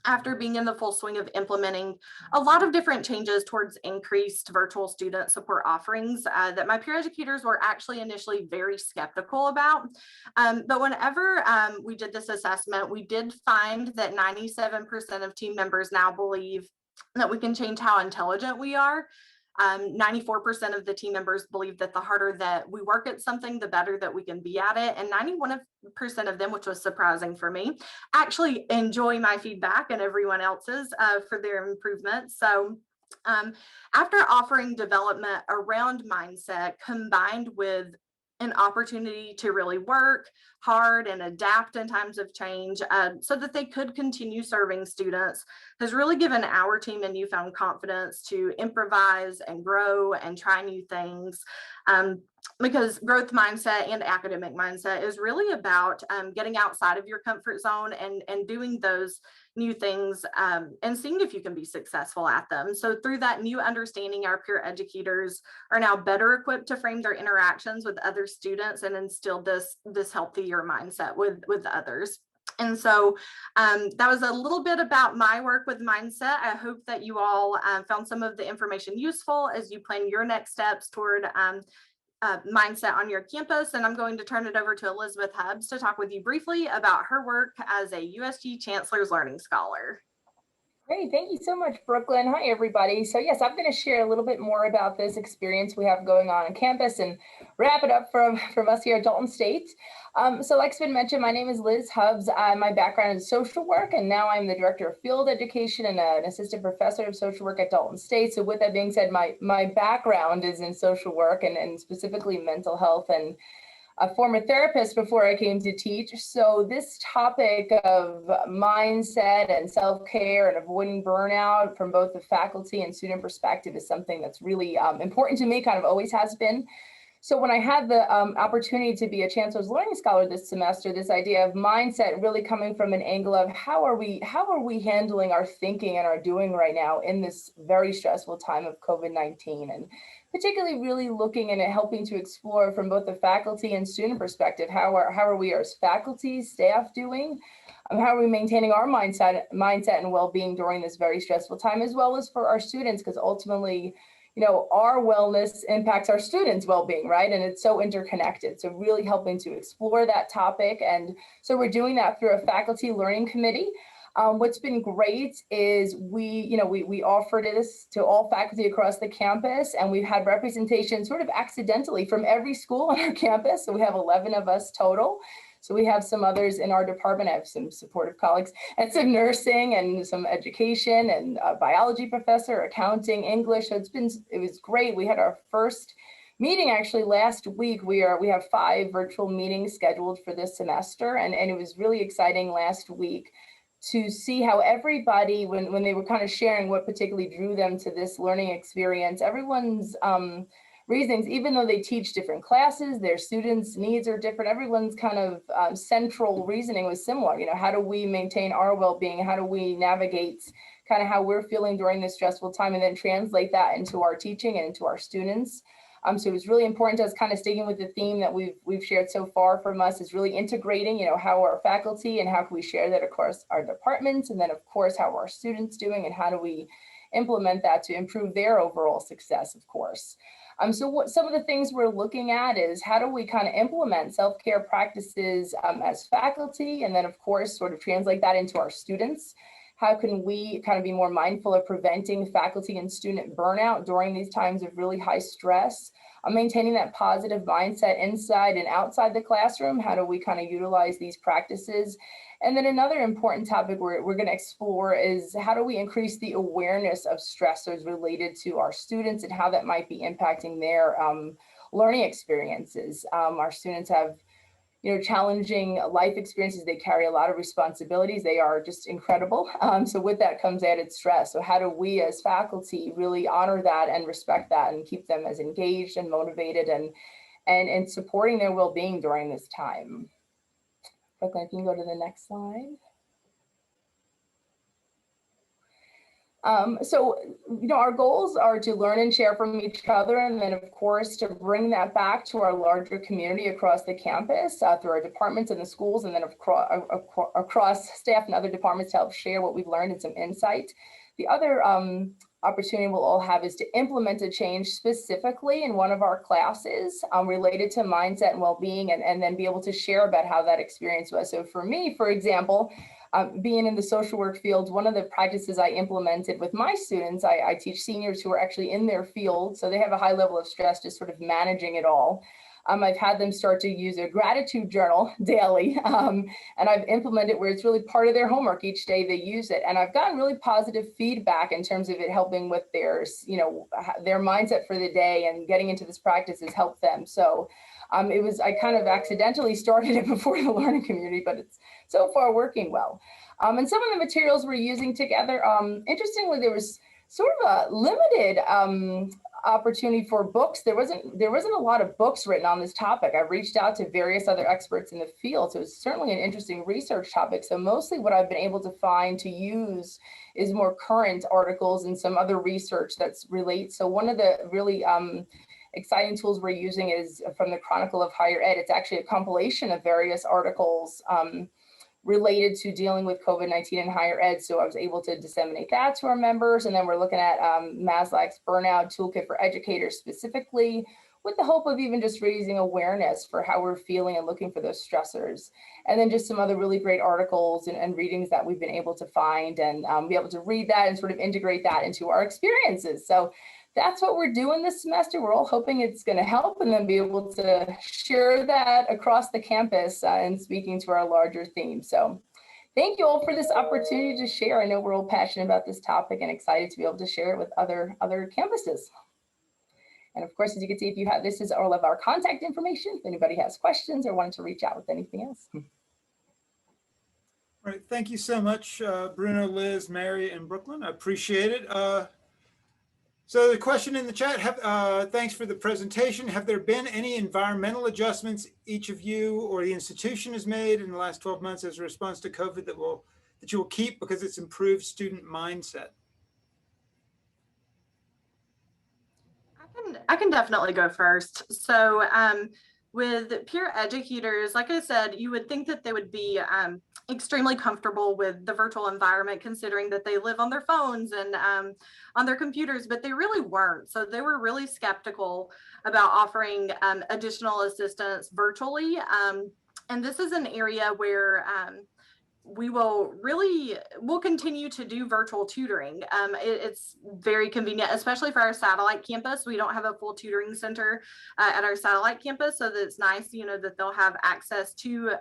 after being in the full swing of implementing a lot of different changes towards increased virtual student support offerings that my peer educators were actually initially very skeptical about. But whenever we did this assessment, we did find that 97% of team members now believe that we can change how intelligent we are. 94% of the team members believe that the harder that we work at something, the better that we can be at it. And 91% of them, which was surprising for me, actually enjoy my feedback and everyone else's for their improvements. So after offering development around mindset combined with an opportunity to really work hard and adapt in times of change so that they could continue serving students, has really given our team a newfound confidence to improvise and grow and try new things. Because growth mindset and academic mindset is really about getting outside of your comfort zone and doing those new things and seeing if you can be successful at them. So through that new understanding, our peer educators are now better equipped to frame their interactions with other students and instill this healthier mindset with others. And so that was a little bit about my work with mindset. I hope that you all found some of the information useful as you plan your next steps toward mindset on your campus. And I'm going to turn it over to Elizabeth Hubbs to talk with you briefly about her work as a USG Chancellor's Learning Scholar. Great, thank you so much, Brooklyn. Hi, everybody. So yes, I'm going to share a little bit more about this experience we have going on campus and wrap it up from us here at Dalton State. So like it's been mentioned, my name is Liz Hubbs. My background is social work, and now I'm the Director of Field Education and an Assistant Professor of Social Work at Dalton State. So with that being said, my background is in social work and specifically mental health, and a former therapist before I came to teach. So this topic of mindset and self-care and avoiding burnout from both the faculty and student perspective is something that's really important to me, kind of always has been. So when I had the opportunity to be a Chancellor's Learning Scholar this semester, this idea of mindset really coming from an angle of how are we handling our thinking and our doing right now in this very stressful time of COVID-19, and particularly really looking and helping to explore from both the faculty and student perspective, how are we as faculty, staff doing? How are we maintaining our mindset and well-being during this very stressful time, as well as for our students, because ultimately, you know, our wellness impacts our students' well-being, right? And it's so interconnected. So really helping to explore that topic. And so we're doing that through a faculty learning committee. What's been great is we offered this to all faculty across the campus, and we've had representation sort of accidentally from every school on our campus. So we have 11 of us total. So we have some others in our department. I have some supportive colleagues and some nursing and some education and a biology professor, accounting, English. So it was great. We had our first meeting actually last week. We have 5 virtual meetings scheduled for this semester, and it was really exciting last week to see how everybody, when they were kind of sharing what particularly drew them to this learning experience, everyone's reasonings, even though they teach different classes, their students' needs are different, everyone's kind of central reasoning was similar. You know, how do we maintain our well-being? How do we navigate kind of how we're feeling during this stressful time, and then translate that into our teaching and into our students? So it was really important to us, kind of sticking with the theme that we've shared so far from us, is really integrating, you know, how our faculty and how can we share that across our departments, and then of course, how are our students doing and how do we implement that to improve their overall success, of course. So what some of the things we're looking at is how do we kind of implement self-care practices as faculty, and then of course, sort of translate that into our students. How can we kind of be more mindful of preventing faculty and student burnout during these times of really high stress? Maintaining that positive mindset inside and outside the classroom. How do we kind of utilize these practices? And then another important topic we're going to explore is how do we increase the awareness of stressors related to our students and how that might be impacting their learning experiences. Our students have challenging life experiences. They carry a lot of responsibilities. They are just incredible. So with that comes added stress. So how do we as faculty really honor that and respect that and keep them as engaged and motivated and supporting their well-being during this time? Brooklyn, if you can go to the next slide. So, our goals are to learn and share from each other, and then of course to bring that back to our larger community across the campus through our departments and the schools, and then across staff and other departments to help share what we've learned and some insight. The other opportunity we'll all have is to implement a change specifically in one of our classes related to mindset and well-being, and then be able to share about how that experience was. So for me, for example, being in the social work field, one of the practices I implemented with my students, I teach seniors who are actually in their field, so they have a high level of stress, just sort of managing it all. I've had them start to use a gratitude journal daily, and I've implemented where it's really part of their homework. Each day they use it, and I've gotten really positive feedback in terms of it helping with their mindset for the day, and getting into this practice has helped them. So I kind of accidentally started it before the learning community, but it's so far working well. And some of the materials we're using together, interestingly, there was sort of a limited opportunity for books. There wasn't a lot of books written on this topic. I've reached out to various other experts in the field, so it's certainly an interesting research topic. So mostly what I've been able to find to use is more current articles and some other research that's relates. So one of the really exciting tools we're using is from the Chronicle of Higher Ed. It's actually a compilation of various articles related to dealing with COVID-19 in higher ed. So I was able to disseminate that to our members. And then we're looking at Maslach's Burnout Toolkit for Educators specifically, with the hope of even just raising awareness for how we're feeling and looking for those stressors. And then just some other really great articles and readings that we've been able to find, and be able to read that and sort of integrate that into our experiences. So that's what we're doing this semester. We're all hoping it's going to help, and then be able to share that across the campus and speaking to our larger theme. So thank you all for this opportunity to share. I know we're all passionate about this topic and excited to be able to share it with other campuses. And of course, as you can see, if you have, this is all of our contact information. If anybody has questions or wanted to reach out with anything else. All right, thank you so much, Bruno, Liz, Mary, and Brooklyn. I appreciate it. So the question in the chat, thanks for the presentation. Have there been any environmental adjustments each of you or the institution has made in the last 12 months as a response to COVID that you will keep because it's improved student mindset? I can definitely go first. So with peer educators, like I said, you would think that they would be extremely comfortable with the virtual environment, considering that they live on their phones and on their computers, but they really weren't. So they were really skeptical about offering additional assistance virtually. And this is an area where we'll continue to do virtual tutoring. It's very convenient, especially for our satellite campus. We don't have a full tutoring center at our satellite campus, so that it's nice, that they'll have access to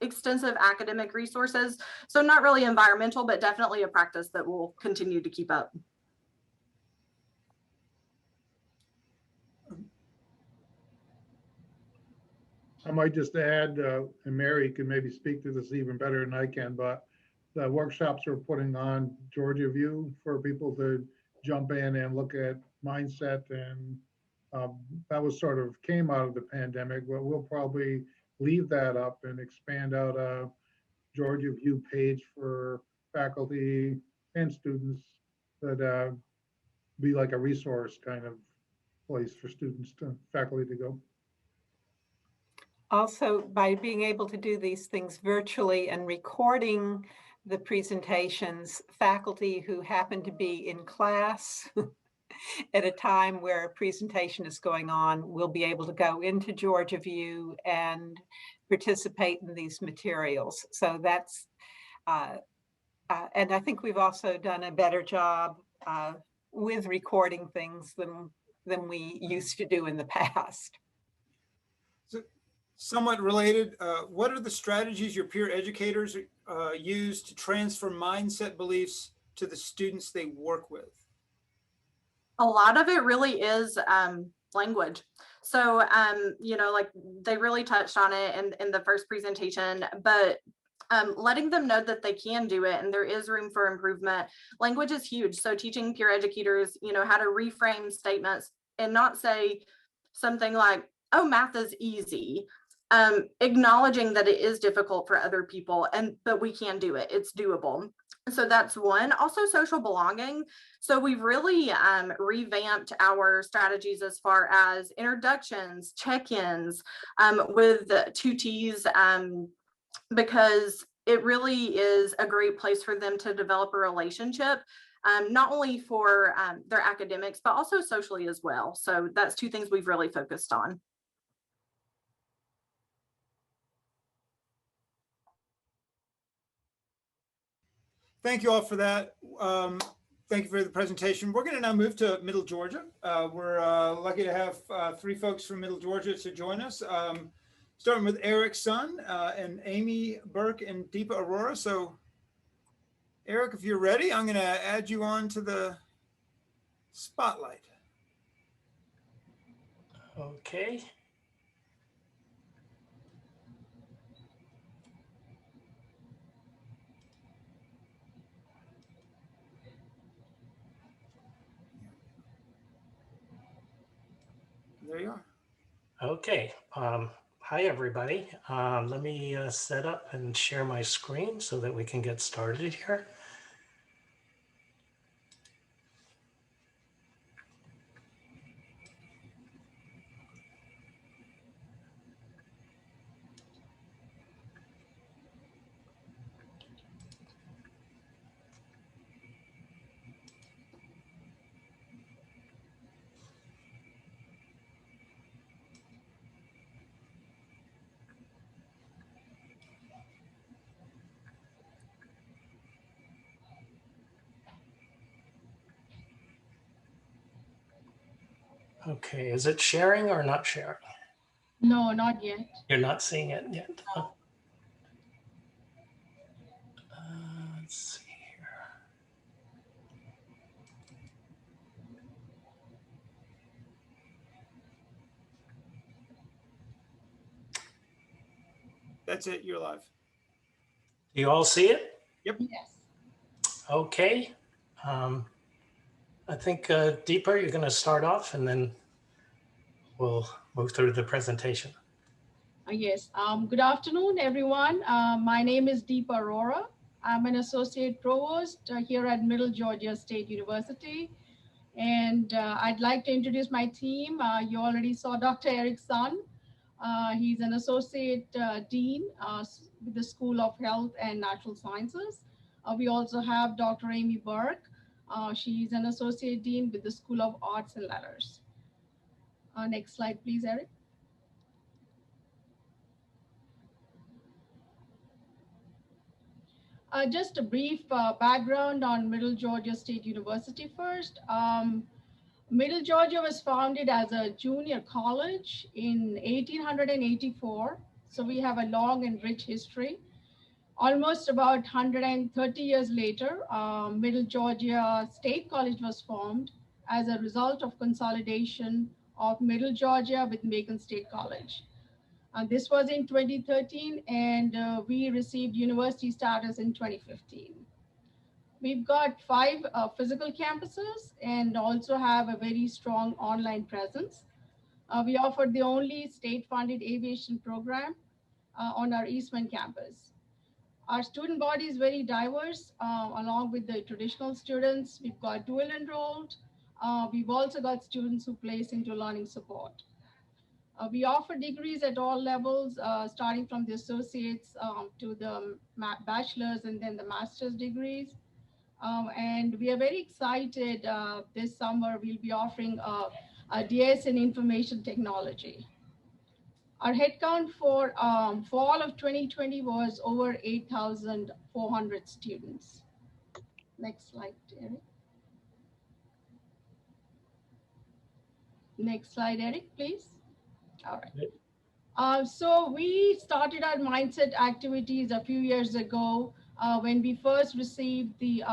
extensive academic resources. So not really environmental, but definitely a practice that we'll continue to keep up. I might just add, and Mary can maybe speak to this even better than I can, but the workshops we're putting on Georgia View for people to jump in and look at mindset, and that was sort of came out of the pandemic, but we'll probably leave that up and expand out a Georgia View page for faculty and students that be like a resource kind of place for students faculty to go. Also, by being able to do these things virtually and recording the presentations, faculty who happen to be in class at a time where a presentation is going on will be able to go into Georgia View and participate in these materials. So that's, and I think we've also done a better job with recording things than we used to do in the past. Somewhat related, what are the strategies your peer educators use to transfer mindset beliefs to the students they work with? A lot of it really is language. So, you know, like they really touched on it in the first presentation, but letting them know that they can do it and there is room for improvement. Language is huge. So teaching peer educators, you know, how to reframe statements and not say something like, oh, math is easy. Acknowledging that it is difficult for other people, but we can do it. It's doable. So that's one. Also social belonging. So we've really revamped our strategies as far as introductions, check-ins with 2Ts, because it really is a great place for them to develop a relationship, not only for their academics, but also socially as well. So that's two things we've really focused on. Thank you all for that. Thank you for the presentation. We're going to now move to Middle Georgia. We're lucky to have 3 folks from Middle Georgia to join us, starting with Eric Sun and Amy Burke and Deepa Arora. So Eric, if you're ready, I'm going to add you on to the spotlight. Okay. There you are. Okay. Hi, everybody. Let me set up and share my screen so that we can get started here. Okay, is it sharing or not sharing? No, not yet. You're not seeing it yet. Let's see here. That's it. You're live. Do you all see it? Yep. Yes. Okay. I think Deepa, you're going to start off and then we'll move through the presentation. Yes. Good afternoon, everyone. My name is Deepa Arora. I'm an associate provost here at Middle Georgia State University. And I'd like to introduce my team. You already saw Dr. Eric Sun. He's an associate dean with the School of Health and Natural Sciences. We also have Dr. Amy Burke. She's an associate dean with the School of Arts and Letters. Next slide, please, Eric. Just a brief background on Middle Georgia State University first. Middle Georgia was founded as a junior college in 1884. So we have a long and rich history. Almost about 130 years later, Middle Georgia State College was formed as a result of consolidation of Middle Georgia with Macon State College. This was in 2013, and we received university status in 2015. We've got 5 physical campuses and also have a very strong online presence. We offer the only state-funded aviation program on our Eastman campus. Our student body is very diverse, along with the traditional students. We've got dual enrolled. We've also got students who place into learning support. We offer degrees at all levels, starting from the associates to the bachelor's and then the master's degrees. And we are very excited this summer, we'll be offering a DS in information technology. Our headcount for fall of 2020 was over 8,400 students. Next slide, Eric. Next slide, Eric, please. All right. So we started our mindset activities a few years ago when we first received the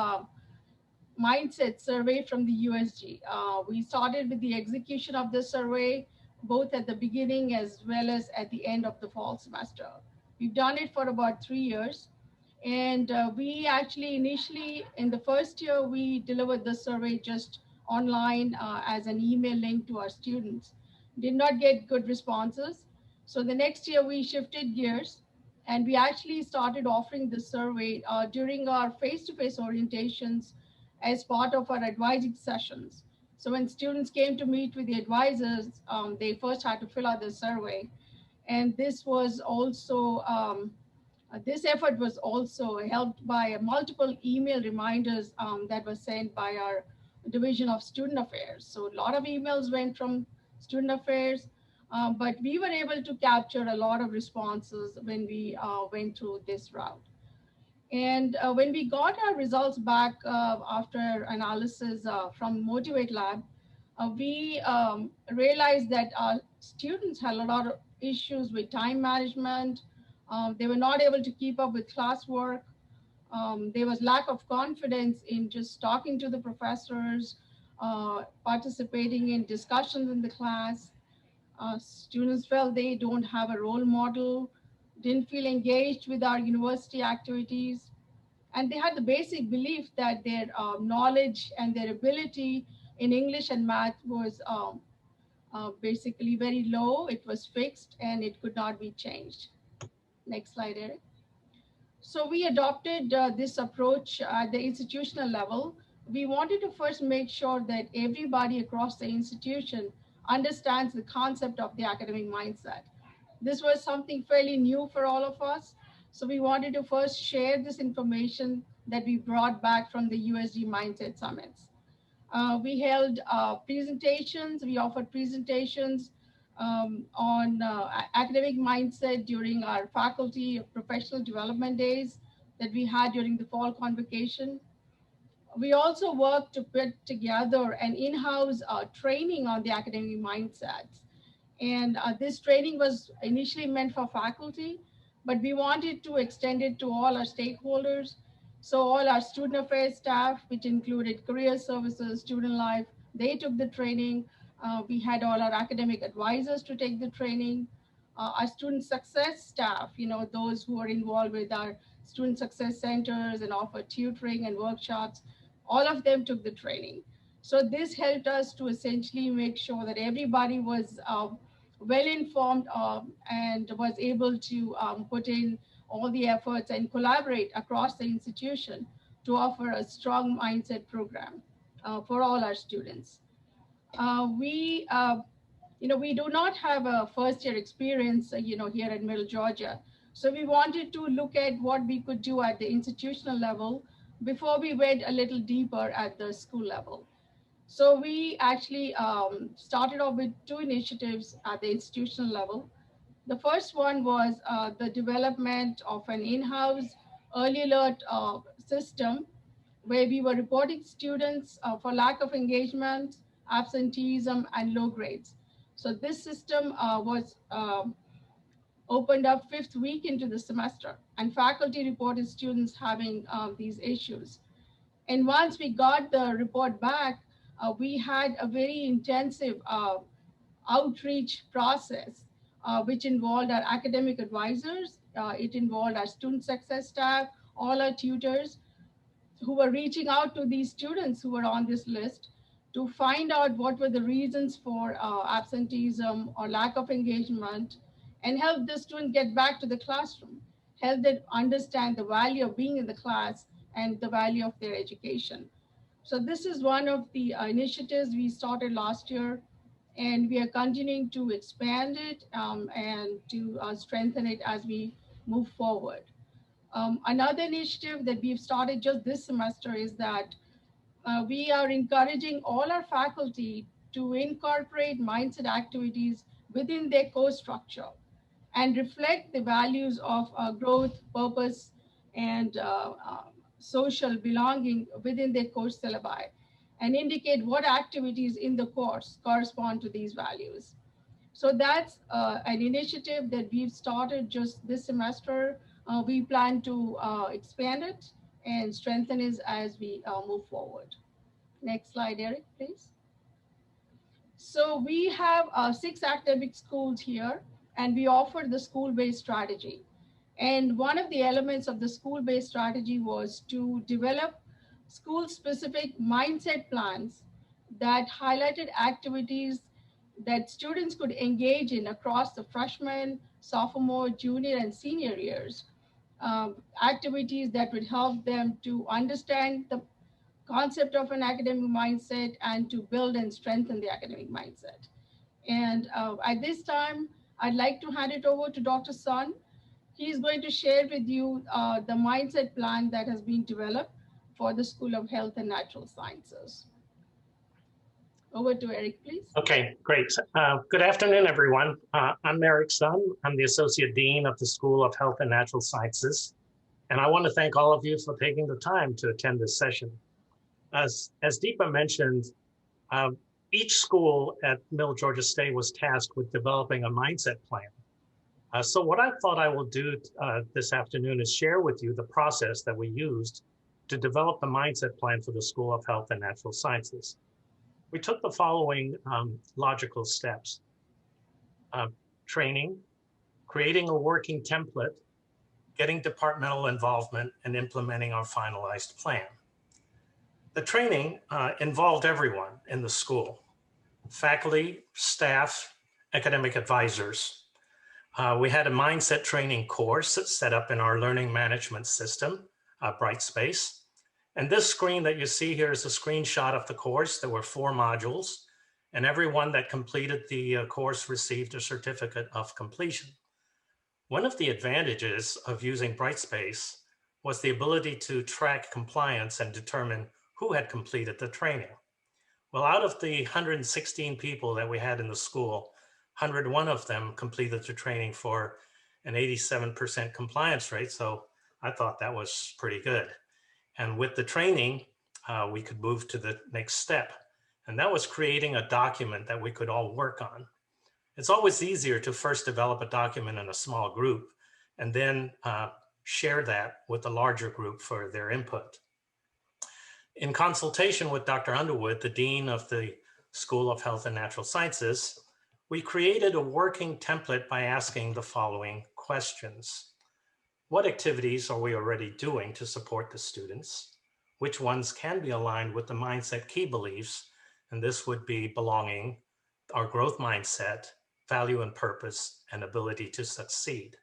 mindset survey from the USG. We started with the execution of the survey. both at the beginning as well as at the end of the fall semester. We've done it for about 3 years. And we actually initially, in the first year, we delivered the survey just online as an email link to our students. Did not get good responses. So the next year we shifted gears and we actually started offering the survey during our face-to-face orientations as part of our advising sessions. So when students came to meet with the advisors, they first had to fill out the survey. And this was also, this effort was also helped by multiple email reminders that were sent by our Division of Student Affairs. So a lot of emails went from Student Affairs, but we were able to capture a lot of responses when we went through this route. And when we got our results back after analysis from Motivate Lab, we realized that our students had a lot of issues with time management. They were not able to keep up with classwork. There was lack of confidence in just talking to the professors, participating in discussions in the class. Students felt they don't have a role model, didn't feel engaged with our university activities, and they had the basic belief that their knowledge and their ability in English and math was basically very low. It was fixed and it could not be changed. Next slide, Eric. So we adopted this approach at the institutional level. We wanted to first make sure that everybody across the institution understands the concept of the academic mindset. This was something fairly new for all of us. So we wanted to first share this information that we brought back from the USG Mindset Summits. We held presentations, we offered presentations on academic mindset during our faculty professional development days that we had during the fall convocation. We also worked to put together an in-house training on the academic mindsets. And this training was initially meant for faculty, but we wanted to extend it to all our stakeholders. So all our student affairs staff, which included career services, student life, they took the training. We had all our academic advisors to take the training. Our student success staff, those who are involved with our student success centers and offer tutoring and workshops, all of them took the training. So this helped us to essentially make sure that everybody was well informed and was able to put in all the efforts and collaborate across the institution to offer a strong mindset program for all our students. We do not have a first year experience, here at Middle Georgia. So we wanted to look at what we could do at the institutional level before we went a little deeper at the school level. So we actually started off with 2 initiatives at the institutional level. The first one was the development of an in-house early alert system where we were reporting students for lack of engagement, absenteeism, and low grades. So this system was opened up 5th week into the semester, and faculty reported students having these issues. And once we got the report back, we had a very intensive outreach process, which involved our academic advisors. It involved our student success staff, all our tutors who were reaching out to these students who were on this list to find out what were the reasons for absenteeism or lack of engagement, and help the student get back to the classroom, help them understand the value of being in the class and the value of their education. So this is one of the initiatives we started last year, and we are continuing to expand it and to strengthen it as we move forward. Another initiative that we've started just this semester is that we are encouraging all our faculty to incorporate mindset activities within their course structure and reflect the values of growth, purpose, and social belonging within their course syllabi, and indicate what activities in the course correspond to these values. So that's an initiative that we've started just this semester. We plan to expand it and strengthen it as we move forward. Next slide, Eric, please. So we have 6 academic schools here, and we offer the school-based strategy. And one of the elements of the school-based strategy was to develop school-specific mindset plans that highlighted activities that students could engage in across the freshman, sophomore, junior, and senior years. Activities that would help them to understand the concept of an academic mindset and to build and strengthen the academic mindset. And at this time, I'd like to hand it over to Dr. Sun. He's going to share with you the mindset plan that has been developed for the School of Health and Natural Sciences. Over to Eric, please. Okay, great. Good afternoon, everyone. I'm Eric Sun. I'm the Associate Dean of the School of Health and Natural Sciences. And I want to thank all of you for taking the time to attend this session. As Deepa mentioned, each school at Middle Georgia State was tasked with developing a mindset plan. So what I thought I will do this afternoon is share with you the process that we used to develop the mindset plan for the School of Health and Natural Sciences. We took the following logical steps: training, creating a working template, getting departmental involvement, and implementing our finalized plan. The training involved everyone in the school: faculty, staff, academic advisors. We had a mindset training course set up in our learning management system, Brightspace. And this screen that you see here is a screenshot of the course. There were 4 modules, and everyone that completed the course received a certificate of completion. One of the advantages of using Brightspace was the ability to track compliance and determine who had completed the training. Well, out of the 116 people that we had in the school, 101 of them completed the training for an 87% compliance rate. So I thought that was pretty good. And with the training, we could move to the next step. And that was creating a document that we could all work on. It's always easier to first develop a document in a small group and then share that with a larger group for their input. In consultation with Dr. Underwood, the Dean of the School of Health and Natural Sciences, we created a working template by asking the following questions. What activities are we already doing to support the students? Which ones can be aligned with the mindset key beliefs? And this would be belonging, our growth mindset, value and purpose, and ability to succeed.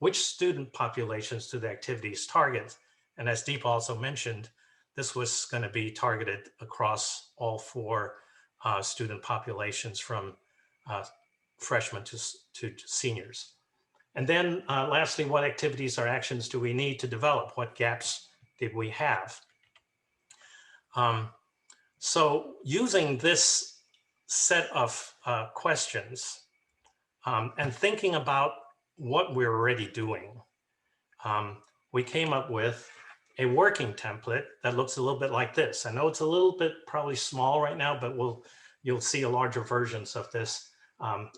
Which student populations do the activities target? And as Deepa also mentioned, this was going to be targeted across all 4 student populations from freshmen to seniors. And then lastly, what activities or actions do we need to develop? What gaps did we have? So using this set of questions and thinking about what we're already doing, we came up with a working template that looks a little bit like this. I know it's a little bit probably small right now, but you'll see a larger versions of this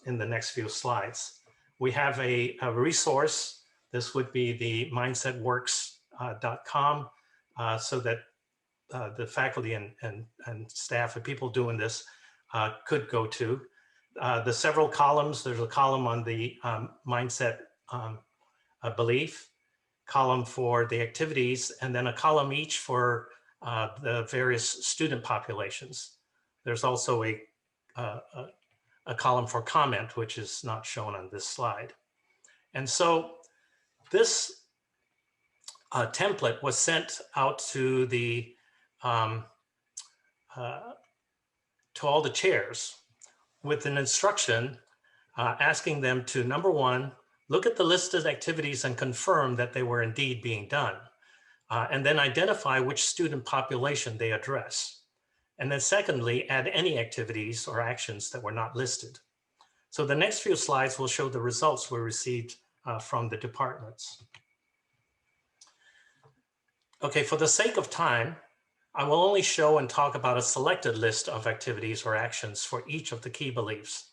in the next few slides. We have a resource. This would be the mindsetworks.com so that the faculty and staff and people doing this could go to. The several columns, there's a column on the mindset belief, column for the activities, and then a column each for the various student populations. There's also a column for comment, which is not shown on this slide. And so this template was sent out to the to all the chairs with an instruction asking them to, number 1, look at the listed activities and confirm that they were indeed being done, and then identify which student population they address. And then secondly, add any activities or actions that were not listed. So the next few slides will show the results we received from the departments. Okay, for the sake of time, I will only show and talk about a selected list of activities or actions for each of the key beliefs.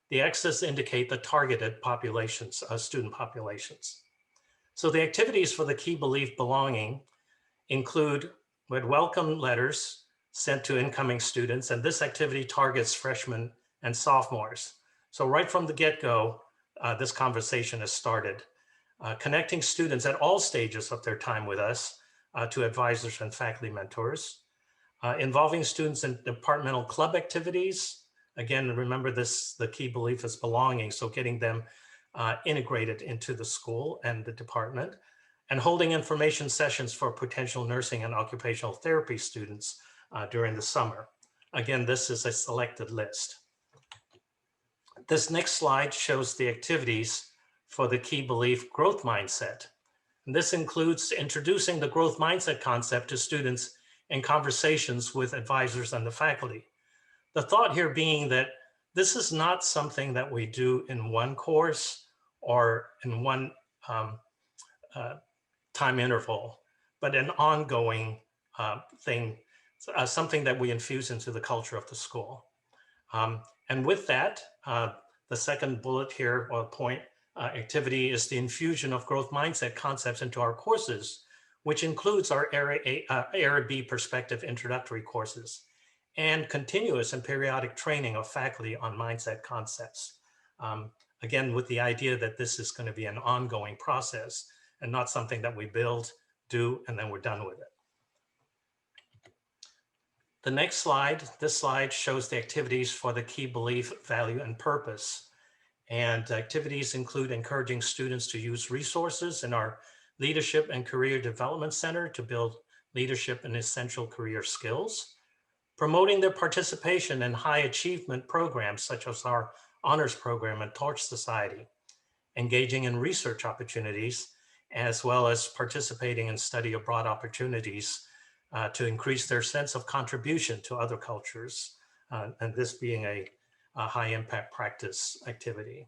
The X's indicate the targeted populations, student populations. So the activities for the key belief belonging include welcome letters, sent to incoming students, and this activity targets freshmen and sophomores. So right from the get-go, this conversation has started, connecting students at all stages of their time with us to advisors and faculty mentors, involving students in departmental club activities. Again, remember this, the key belief is belonging, so getting them integrated into the school and the department, and holding information sessions for potential nursing and occupational therapy students during the summer. Again, this is a selected list. This next slide shows the activities for the key belief growth mindset. And this includes introducing the growth mindset concept to students in conversations with advisors and the faculty. The thought here being that this is not something that we do in one course or in one time interval, but an ongoing thing, something that we infuse into the culture of the school. And with that, the second bullet here, or point, activity is the infusion of growth mindset concepts into our courses, which includes our Area B perspective introductory courses and continuous and periodic training of faculty on mindset concepts. Again, with the idea that this is going to be an ongoing process and not something that we build, do, and then we're done with it. The next slide, this slide shows the activities for the key belief, value, and purpose. And activities include encouraging students to use resources in our Leadership and Career Development Center to build leadership and essential career skills, promoting their participation in high achievement programs such as our honors program and Torch Society, engaging in research opportunities, as well as participating in study abroad opportunities to increase their sense of contribution to other cultures, and this being a high impact practice activity.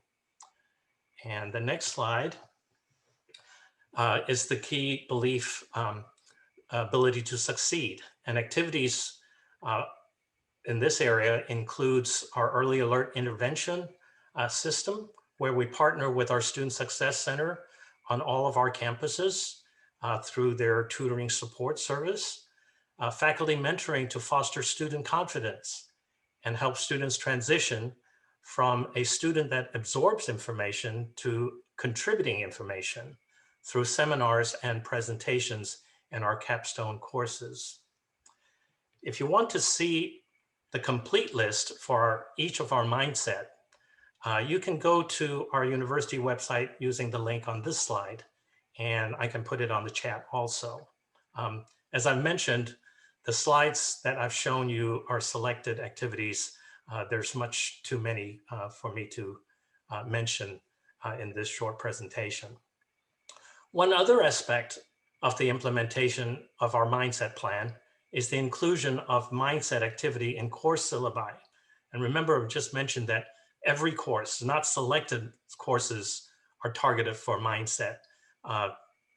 And the next slide is the key belief, ability to succeed. And activities in this area includes our early alert intervention system, where we partner with our Student Success Center on all of our campuses through their tutoring support service, faculty mentoring to foster student confidence and help students transition from a student that absorbs information to contributing information through seminars and presentations in our capstone courses. If you want to see the complete list for each of our mindset, you can go to our university website using the link on this slide, and I can put it on the chat also. As I mentioned, the slides that I've shown you are selected activities. There's much too many for me to mention in this short presentation. One other aspect of the implementation of our mindset plan is the inclusion of mindset activity in course syllabi. And remember, I just mentioned that every course, not selected courses, are targeted for mindset.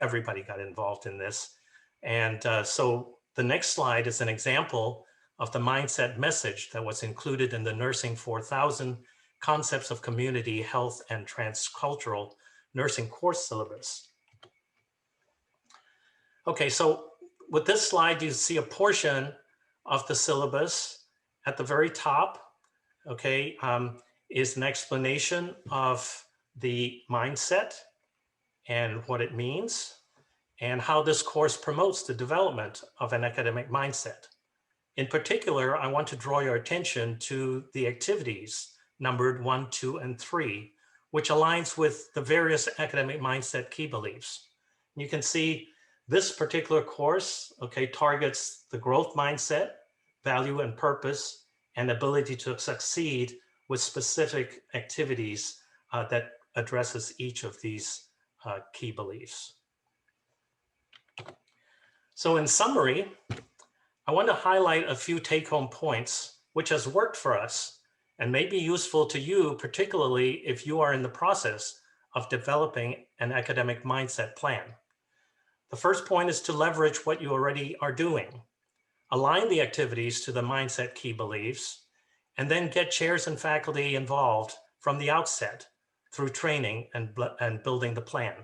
Everybody got involved in this. And so the next slide is an example of the mindset message that was included in the Nursing 4000 Concepts of Community, Health, and Transcultural Nursing course syllabus. Okay, so with this slide, you see a portion of the syllabus at the very top, okay, is an explanation of the mindset and what it means and how this course promotes the development of an academic mindset. In particular, I want to draw your attention to the activities numbered 1, 2, and 3, which aligns with the various academic mindset key beliefs. You can see this particular course, okay, targets the growth mindset, value and purpose, and ability to succeed with specific activities that addresses each of these key beliefs. So in summary, I want to highlight a few take-home points which has worked for us and may be useful to you, particularly if you are in the process of developing an academic mindset plan. The first point is to leverage what you already are doing. Align the activities to the mindset key beliefs, and then get chairs and faculty involved from the outset through training and building the plan.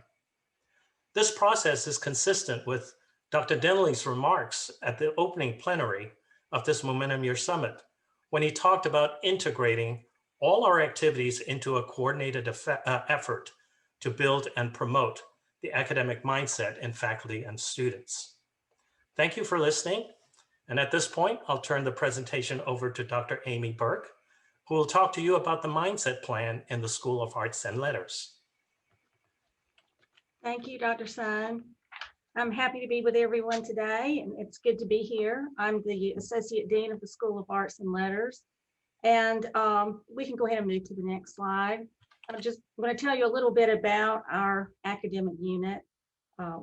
This process is consistent with Dr. Denley's remarks at the opening plenary of this Momentum Year Summit when he talked about integrating all our activities into a coordinated effort to build and promote the academic mindset in faculty and students. Thank you for listening. And at this point, I'll turn the presentation over to Dr. Amy Burke, who will talk to you about the mindset plan in the School of Arts and Letters. Thank you, Dr. Sun. I'm happy to be with everyone today, and it's good to be here. I'm the Associate Dean of the School of Arts and Letters, and we can go ahead and move to the next slide. I'm just going to tell you a little bit about our academic unit.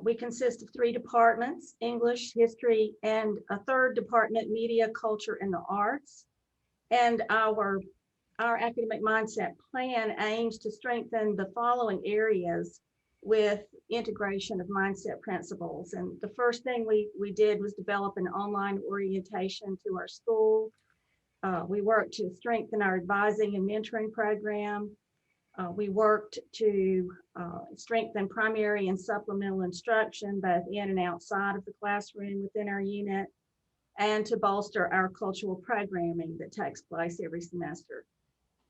We consist of 3 departments: English, History, and a 3rd department, Media, Culture, and the Arts. And our academic mindset plan aims to strengthen the following areas with integration of mindset principles. And the first thing we did was develop an online orientation to our school. We worked to strengthen our advising and mentoring program. We worked to strengthen primary and supplemental instruction, both in and outside of the classroom within our unit, and to bolster our cultural programming that takes place every semester.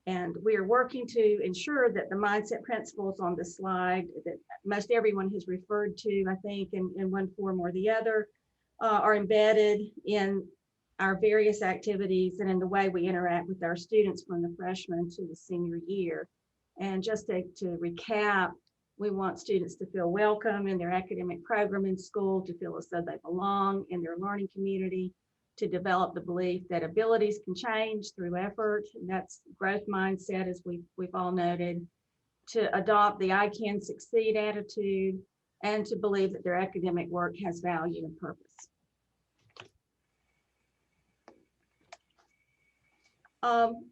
And we are working to ensure that the mindset principles on the slide that most everyone has referred to, I think, in one form or the other, are embedded in our various activities and in the way we interact with our students from the freshman to the senior year. And just to recap, we want students to feel welcome in their academic program in school, to feel as though they belong in their learning community, to develop the belief that abilities can change through effort, and that's growth mindset, as we've all noted, to adopt the I can succeed attitude, and to believe that their academic work has value and purpose.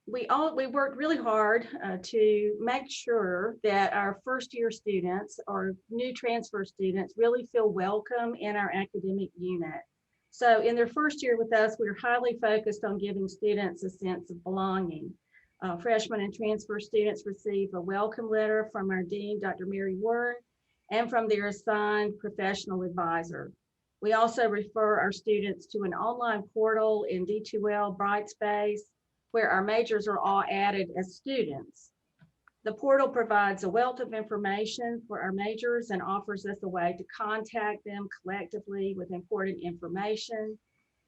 We worked really hard to make sure that our first year students or new transfer students really feel welcome in our academic unit. So in their first year with us, we were highly focused on giving students a sense of belonging. Freshmen and transfer students receive a welcome letter from our dean, Dr. Mary Warren, and from their assigned professional advisor. We also refer our students to an online portal in D2L Brightspace, where our majors are all added as students. The portal provides a wealth of information for our majors and offers us a way to contact them collectively with important information.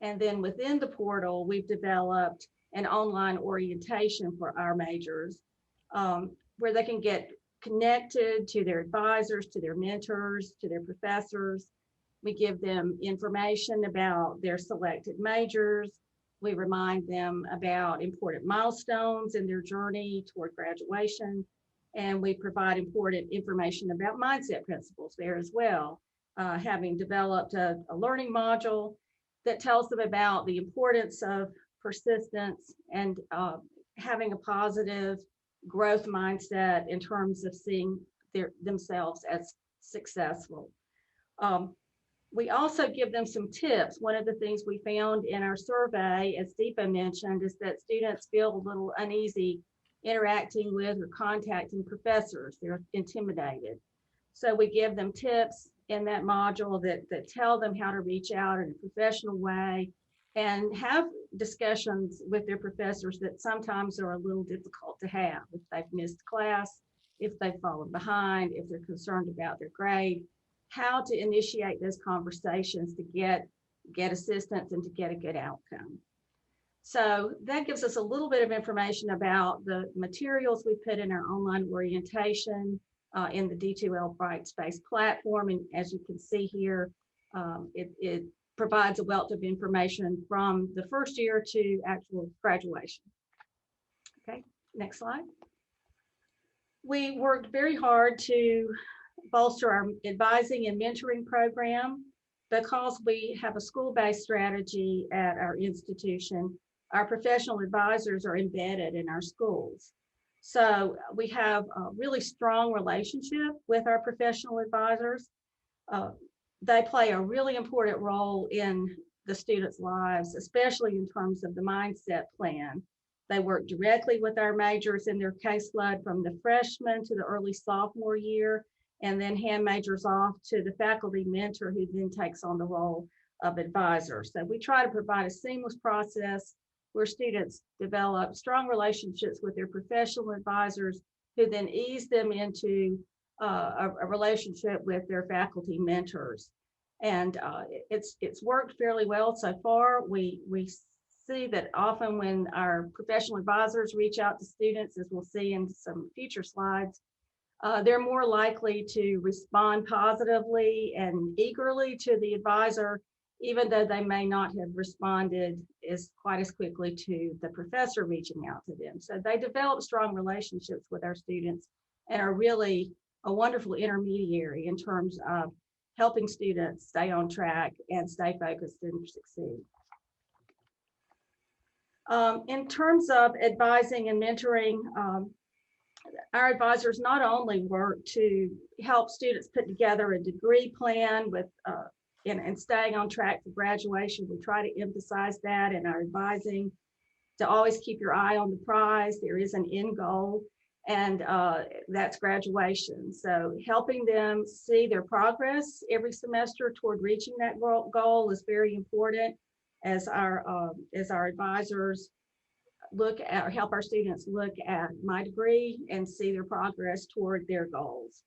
And then within the portal, we've developed an online orientation for our majors where they can get connected to their advisors, to their mentors, to their professors. We give them information about their selected majors. We remind them about important milestones in their journey toward graduation. And we provide important information about mindset principles there as well, having developed a learning module that tells them about the importance of persistence and having a positive growth mindset in terms of seeing themselves as successful. We also give them some tips. One of the things we found in our survey, as Deepa mentioned, is that students feel a little uneasy interacting with or contacting professors. They're intimidated. So we give them tips in that module that tell them how to reach out in a professional way and have discussions with their professors that sometimes are a little difficult to have. If they've missed class, if they've fallen behind, if they're concerned about their grade, how to initiate those conversations to get assistance and to get a good outcome. So that gives us a little bit of information about the materials we put in our online orientation in the D2L Brightspace platform. And as you can see here, it provides a wealth of information from the first year to actual graduation. Okay, next slide. We worked very hard to bolster our advising and mentoring program. Because we have a school-based strategy at our institution, our professional advisors are embedded in our schools. So we have a really strong relationship with our professional advisors. They play a really important role in the students' lives, especially in terms of the mindset plan. They work directly with our majors in their caseload from the freshman to the early sophomore year, and then hand majors off to the faculty mentor who then takes on the role of advisors. So we try to provide a seamless process where students develop strong relationships with their professional advisors, who then ease them into a relationship with their faculty mentors. And it's worked fairly well so far. We see that often when our professional advisors reach out to students, as we'll see in some future slides, they're more likely to respond positively and eagerly to the advisor, even though they may not have responded quite as quickly to the professor reaching out to them. So they develop strong relationships with our students and are really a wonderful intermediary in terms of helping students stay on track and stay focused and succeed. In terms of advising and mentoring, our advisors not only work to help students put together a degree plan with and staying on track for graduation. We try to emphasize that in our advising, to always keep your eye on the prize. There is an end goal, and that's graduation. So helping them see their progress every semester toward reaching that goal is very important, as our advisors look at or help our students look at my degree and see their progress toward their goals.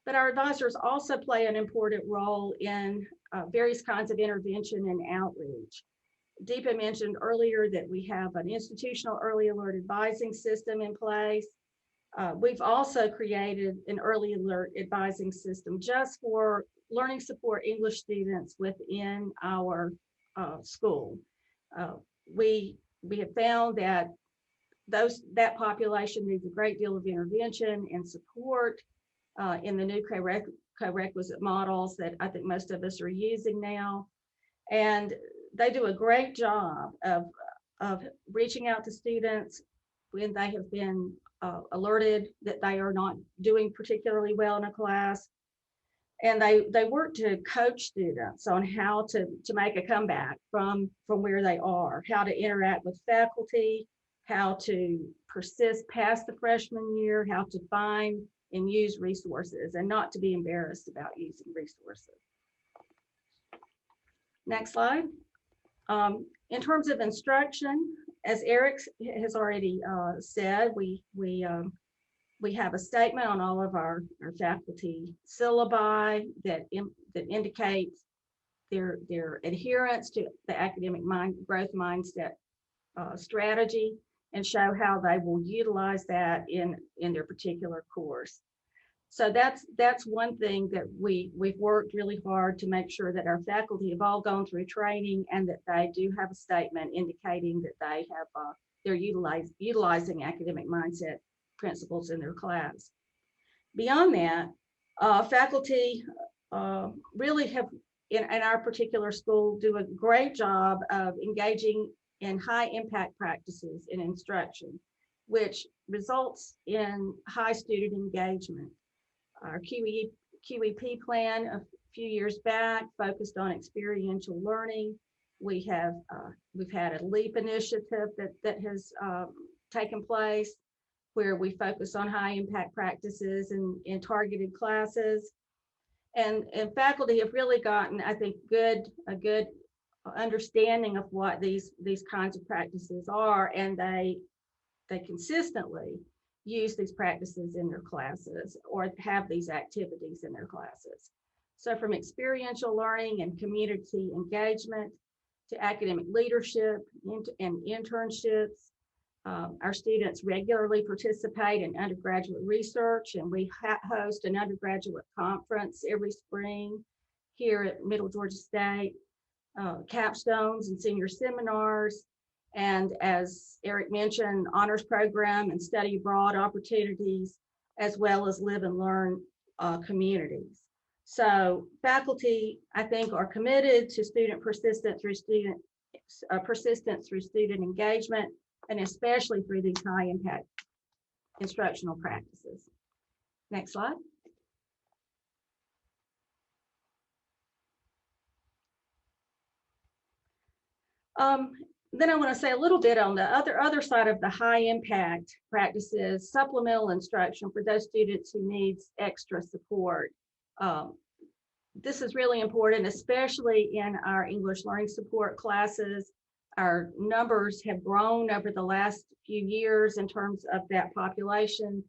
But our advisors also play an important role in various kinds of intervention and outreach. Deepa mentioned earlier that we have an institutional early alert advising system in place. We've also created an early alert advising system just for learning support English students within our school. We have found that that population needs a great deal of intervention and support in the new co-requisite models that I think most of us are using now. And they do a great job of reaching out to students when they have been alerted that they are not doing particularly well in a class. And they work to coach students on how to make a comeback from where they are, how to interact with faculty, how to persist past the freshman year, how to find and use resources, and not to be embarrassed about using resources. Next slide. In terms of instruction, as Eric has already said, we have a statement on all of our faculty syllabi that indicates their adherence to the academic growth mindset strategy, and show how they will utilize that in their particular course. So that's one thing that we've worked really hard to make sure that our faculty have all gone through training, and that they do have a statement indicating that they have they're utilizing academic mindset principles in their class. Beyond that, faculty really have in our particular school do a great job of engaging in high impact practices in instruction, which results in high student engagement. Our QEP plan a few years back focused on experiential learning. We've had a LEAP initiative that has taken place, where we focus on high impact practices in targeted classes. And faculty have really gotten, I think, a good understanding of what these kinds of practices are, and they consistently use these practices in their classes or have these activities in their classes. So from experiential learning and community engagement to academic leadership and internships, our students regularly participate in undergraduate research, and we host an undergraduate conference every spring here at Middle Georgia State, capstones and senior seminars, and as Eric mentioned, honors program and study abroad opportunities, as well as live and learn communities. So faculty, I think, are committed to student persistence through student engagement, and especially through these high impact instructional practices. Next slide. Then I want to say a little bit on the other side of the high impact practices, supplemental instruction for those students who needs extra support. this is really important, especially in our English learning support classes. Our numbers have grown over the last few years in terms of that population.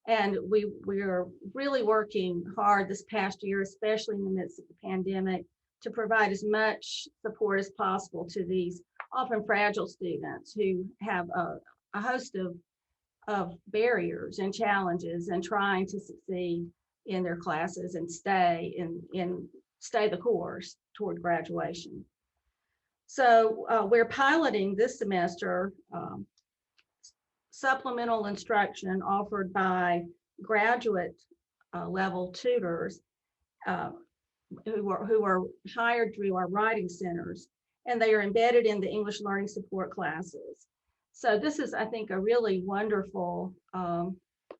And we are really working hard this past year, especially in the midst of the pandemic, to provide as much support as possible to these often fragile students who have a host of barriers and challenges and trying to succeed in their classes and stay the course toward graduation. So we're piloting this semester supplemental instruction offered by graduate level tutors who are hired through our writing centers, and they are embedded in the English learning support classes. So this is, I think, a really wonderful,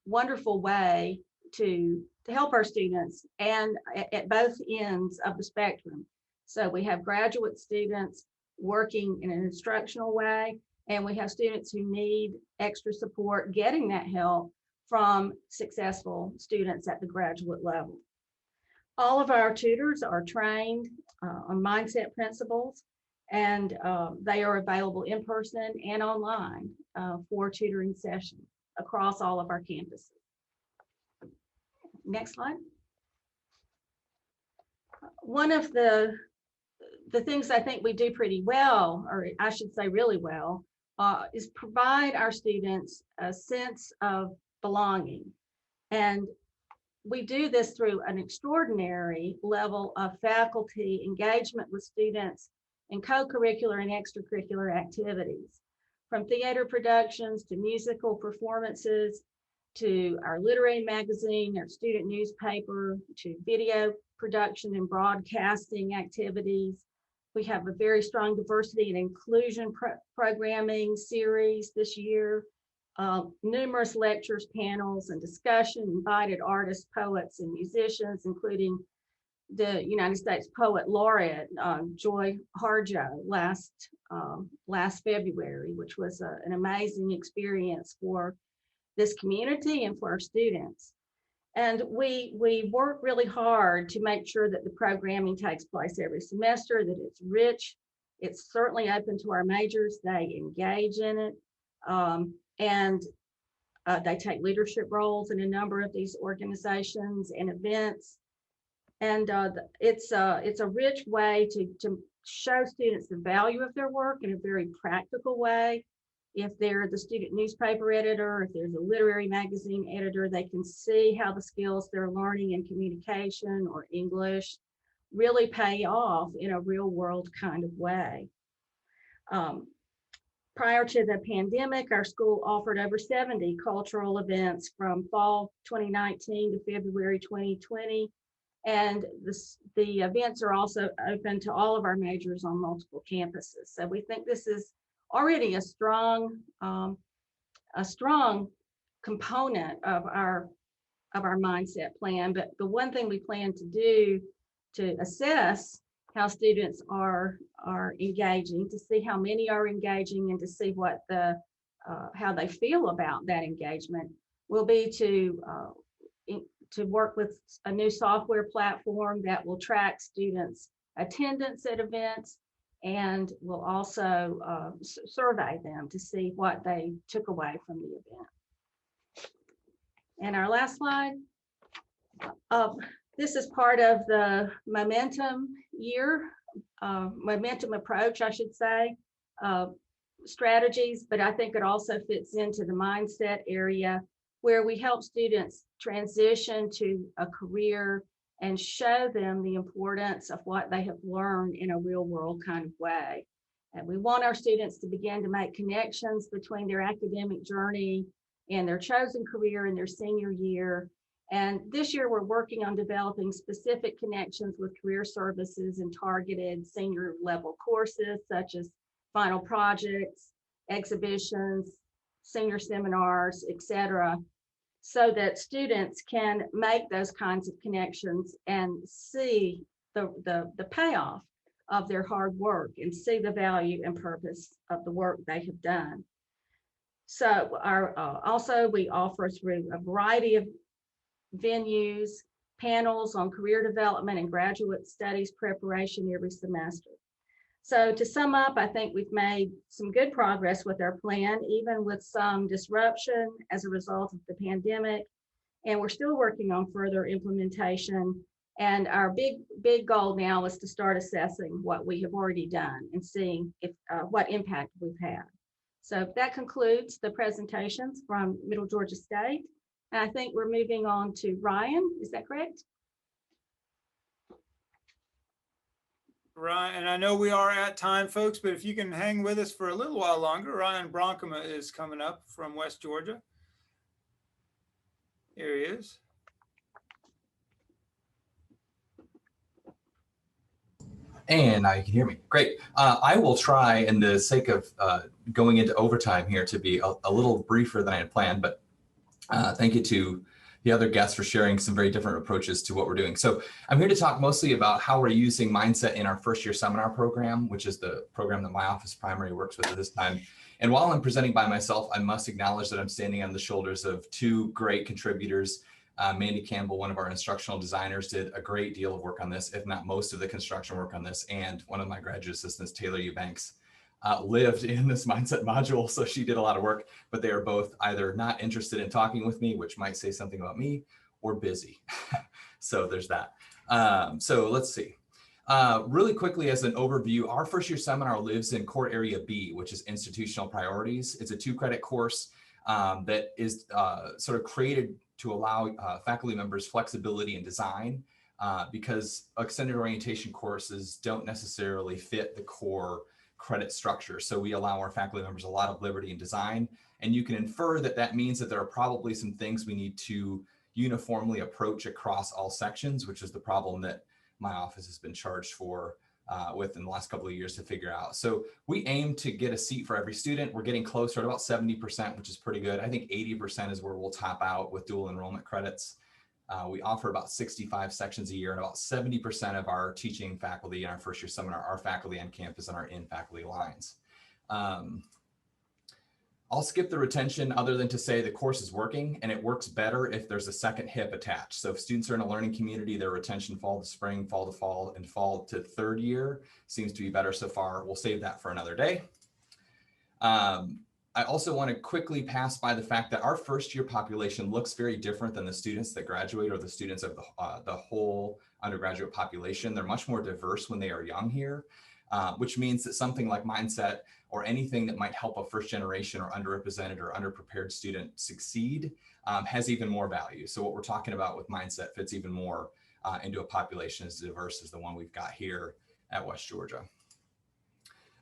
wonderful way to help our students, and at both ends of the spectrum. So we have graduate students working in an instructional way, and we have students who need extra support getting that help from successful students at the graduate level. All of our tutors are trained on mindset principles, and they are available in person and online for tutoring sessions across all of our campuses. Next slide. One of the things I think we do pretty well, or I should say really well, is provide our students a sense of belonging. And we do this through an extraordinary level of faculty engagement with students in co-curricular and extracurricular activities, from theater productions to musical performances, to our literary magazine, our student newspaper, to video production and broadcasting activities. We have a very strong diversity and inclusion programming series this year, numerous lectures, panels, and discussion, invited artists, poets, and musicians, including the United States Poet Laureate, Joy Harjo, last February, which was an amazing experience for this community and for our students. And we work really hard to make sure that the programming takes place every semester, that it's rich. It's certainly open to our majors. They engage in it. And they take leadership roles in a number of these organizations and events. And it's a rich way to show students the value of their work in a very practical way. If they're the student newspaper editor, if there's a literary magazine editor, they can see how the skills they're learning in communication or English really pay off in a real world kind of way. Prior to the pandemic, our school offered over 70 cultural events from fall 2019 to February 2020. And the events are also open to all of our majors on multiple campuses. So we think this is already a strong component of our mindset plan. But the one thing we plan to do to assess how students are engaging, to see how many are engaging, and to see what how they feel about that engagement, will be to work with a new software platform that will track students' attendance at events, and will also survey them to see what they took away from the event. And our last slide. This is part of the momentum year, momentum approach, I should say, strategies, but I think it also fits into the mindset area where we help students transition to a career and show them the importance of what they have learned in a real world kind of way. And we want our students to begin to make connections between their academic journey and their chosen career in their senior year. And this year we're working on developing specific connections with career services and targeted senior level courses such as final projects, exhibitions, senior seminars, etc., so that students can make those kinds of connections and see the payoff of their hard work and see the value and purpose of the work they have done. So also we offer through a variety of venues panels on career development and graduate studies preparation every semester. So to sum up, I think we've made some good progress with our plan, even with some disruption as a result of the pandemic. And we're still working on further implementation. And our big goal now is to start assessing what we have already done and seeing if what impact we've had. So that concludes the presentations from Middle Georgia State. And I think we're moving on to Ryan. Is that correct? Ryan, and I know we are at time, folks, but if you can hang with us for a little while longer, Ryan Bronkema is coming up from West Georgia. Here he is. And now you can hear me. Great. I will try, in the sake of going into overtime here, to be a little briefer than I had planned, but thank you to the other guests for sharing some very different approaches to what we're doing. So I'm here to talk mostly about how we're using mindset in our first year seminar program, which is the program that my office primary works with at this time. And while I'm presenting by myself, I must acknowledge that I'm standing on the shoulders of two great contributors. Mandy Campbell, one of our instructional designers, did a great deal of work on this, if not most of the construction work on this. And one of my graduate assistants, Taylor Eubanks, lived in this mindset module, so she did a lot of work, but they are both either not interested in talking with me, which might say something about me, or busy. So there's that. So let's see. Really quickly, as an overview, our first year seminar lives in core area B, which is institutional priorities. It's a 2-credit course that is sort of created to allow faculty members flexibility and design because extended orientation courses don't necessarily fit the core credit structure. So we allow our faculty members a lot of liberty in design. And you can infer that that means that there are probably some things we need to uniformly approach across all sections, which is the problem that my office has been charged for within the last couple of years to figure out. So we aim to get a seat for every student. We're getting closer at about 70%, which is pretty good. I think 80% is where we'll top out with dual enrollment credits. We offer about 65 sections a year, and about 70% of our teaching faculty in our first year seminar are faculty on campus and are in faculty lines. I'll skip the retention other than to say the course is working, and it works better if there's a second hip attached. So if students are in a learning community, their retention fall to spring, fall to fall, and fall to third year seems to be better so far. We'll save that for another day. I also want to quickly pass by the fact that our first year population looks very different than the students that graduate or the students of the whole undergraduate population. They're much more diverse when they are young here, which means that something like mindset or anything that might help a first generation or underrepresented or underprepared student succeed has even more value. So what we're talking about with mindset fits even more into a population as diverse as the one we've got here at West Georgia.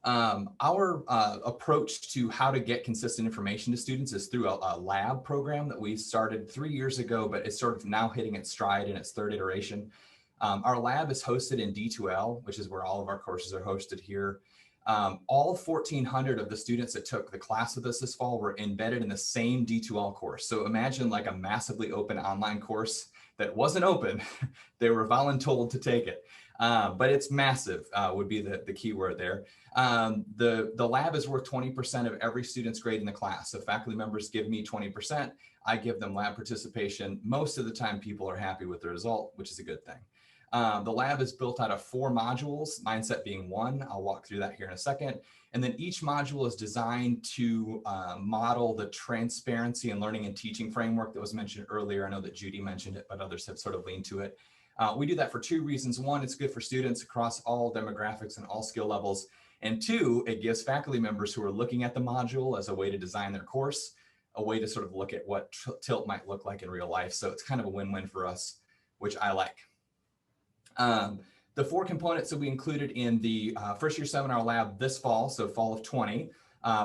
Our approach to how to get consistent information to students is through a lab program that we started 3 years ago, but it's sort of now hitting its stride in its third iteration. Our lab is hosted in D2L, which is where all of our courses are hosted here. All 1,400 of the students that took the class with us this fall were embedded in the same D2L course. So imagine like a massively open online course that wasn't open. They were voluntold to take it. But it's massive would be the key word there. The lab is worth 20% of every student's grade in the class. So faculty members give me 20%. I give them lab participation. Most of the time people are happy with the result, which is a good thing. The lab is built out of 4 modules, mindset being one. I'll walk through that here in a second. And then each module is designed to model the transparency and learning and teaching framework that was mentioned earlier. I know that Judy mentioned it, but others have sort of leaned to it. We do that for 2 reasons. 1, it's good for students across all demographics and all skill levels. And 2, it gives faculty members who are looking at the module as a way to design their course, a way to sort of look at what tilt might look like in real life. So it's kind of a win-win for us, which I like. The 4 components that we included in the first year seminar lab this fall, so fall of 20,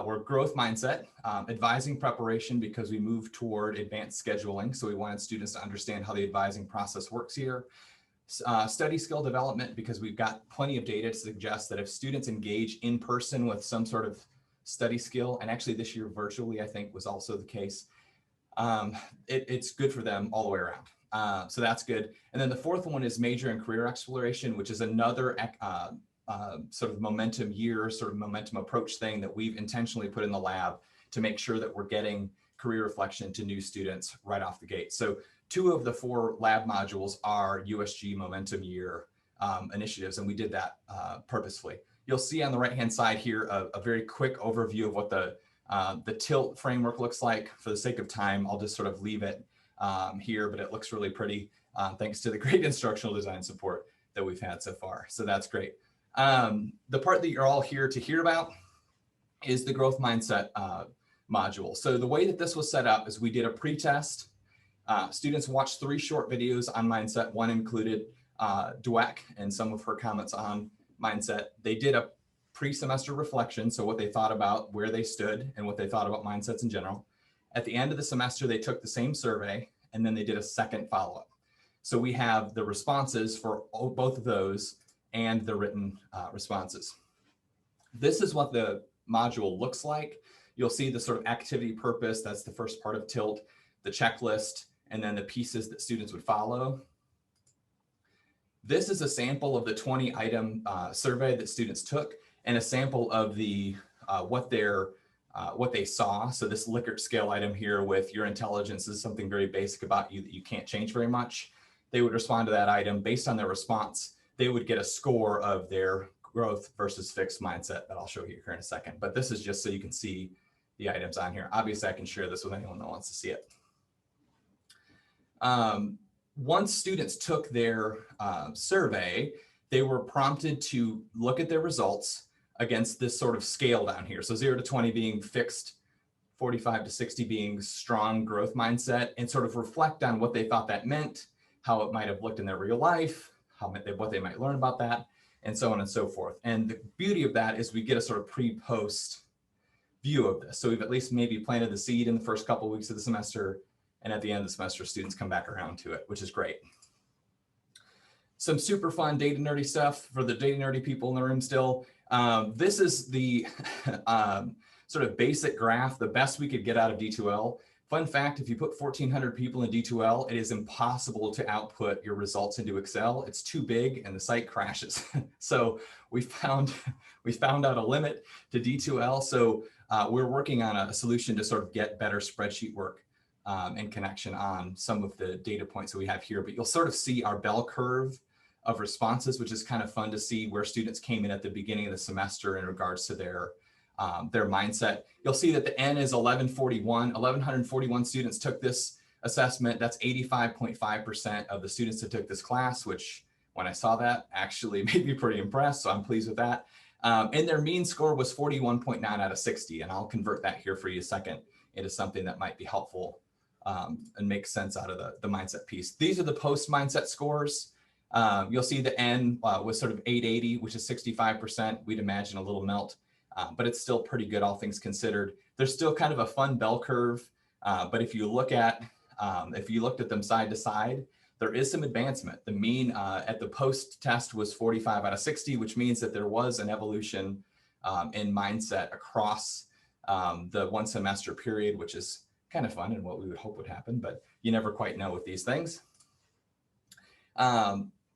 were growth mindset, advising preparation because we moved toward advanced scheduling. So we wanted students to understand how the advising process works here. Study skill development because we've got plenty of data to suggest that if students engage in person with some sort of study skill, and actually this year virtually I think was also the case, it's good for them all the way around. So that's good. And then the 4th one is major and career exploration, which is another sort of momentum year, sort of momentum approach thing that we've intentionally put in the lab to make sure that we're getting career reflection to new students right off the gate. So 2 of the 4 lab modules are USG Momentum Year initiatives, and we did that purposefully. You'll see on the right-hand side here a very quick overview of what the TILT framework looks like. For the sake of time, I'll just sort of leave it here, but it looks really pretty thanks to the great instructional design support that we've had so far. So that's great. The part that you're all here to hear about is the growth mindset module. So the way that this was set up is we did a pre-test. Students watched 3 short videos on mindset. One included Dweck and some of her comments on mindset. They did a pre-semester reflection, so what they thought about where they stood and what they thought about mindsets in general. At the end of the semester, they took the same survey, and then they did a second follow-up. So we have the responses for both of those and the written responses. This is what the module looks like. You'll see the sort of activity purpose, that's the first part of TILT, the checklist, and then the pieces that students would follow. This is a sample of the 20-item survey that students took, and a sample of the what they saw. So this Likert scale item here with your intelligence is something very basic about you that you can't change very much. They would respond to that item. Based on their response, they would get a score of their growth versus fixed mindset that I'll show you here in a second. But this is just so you can see the items on here. Obviously, I can share this with anyone that wants to see it. Once students took their survey, they were prompted to look at their results against this sort of scale down here. So 0 to 20 being fixed, 45 to 60 being strong growth mindset, and sort of reflect on what they thought that meant, how it might have looked in their real life, what they might learn about that, and so on and so forth. And the beauty of that is we get a sort of pre-post view of this. So we've at least maybe planted the seed in the first couple of weeks of the semester, and at the end of the semester, students come back around to it, which is great. Some super fun data nerdy stuff for the data nerdy people in the room still. This is the sort of basic graph, the best we could get out of D2L. Fun fact, if you put 1,400 people in D2L, it is impossible to output your results into Excel. It's too big and the site crashes. So we found out a limit to D2L. So we're working on a solution to sort of get better spreadsheet work and connection on some of the data points that we have here. But you'll sort of see our bell curve of responses, which is kind of fun to see where students came in at the beginning of the semester in regards to their mindset. You'll see that the N is 1141. 1,141 students took this assessment. That's 85.5% of the students that took this class, which when I saw that actually made me pretty impressed. So I'm pleased with that. And their mean score was 41.9 out of 60. And I'll convert that here for you a second into something that might be helpful and make sense out of the mindset piece. These are the post mindset scores. You'll see the N was sort of 880, which is 65%. We'd imagine a little melt, but it's still pretty good, all things considered. There's still kind of a fun bell curve, but if you looked at them side to side, there is some advancement. The mean at the post test was 45 out of 60, which means that there was an evolution in mindset across the 1 semester period, which is kind of fun and what we would hope would happen, but you never quite know with these things.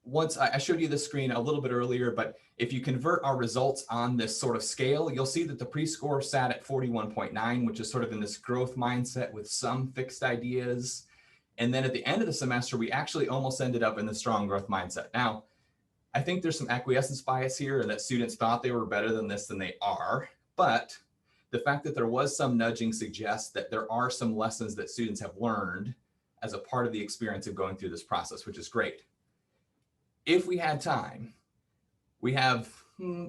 Once I showed you the screen a little bit earlier, but if you convert our results on this sort of scale, you'll see that the pre-score sat at 41.9, which is sort of in this growth mindset with some fixed ideas. And then at the end of the semester, we actually almost ended up in the strong growth mindset. Now, I think there's some acquiescence bias here and that students thought they were better than this than they are, but the fact that there was some nudging suggests that there are some lessons that students have learned as a part of the experience of going through this process, which is great. If we had time, we have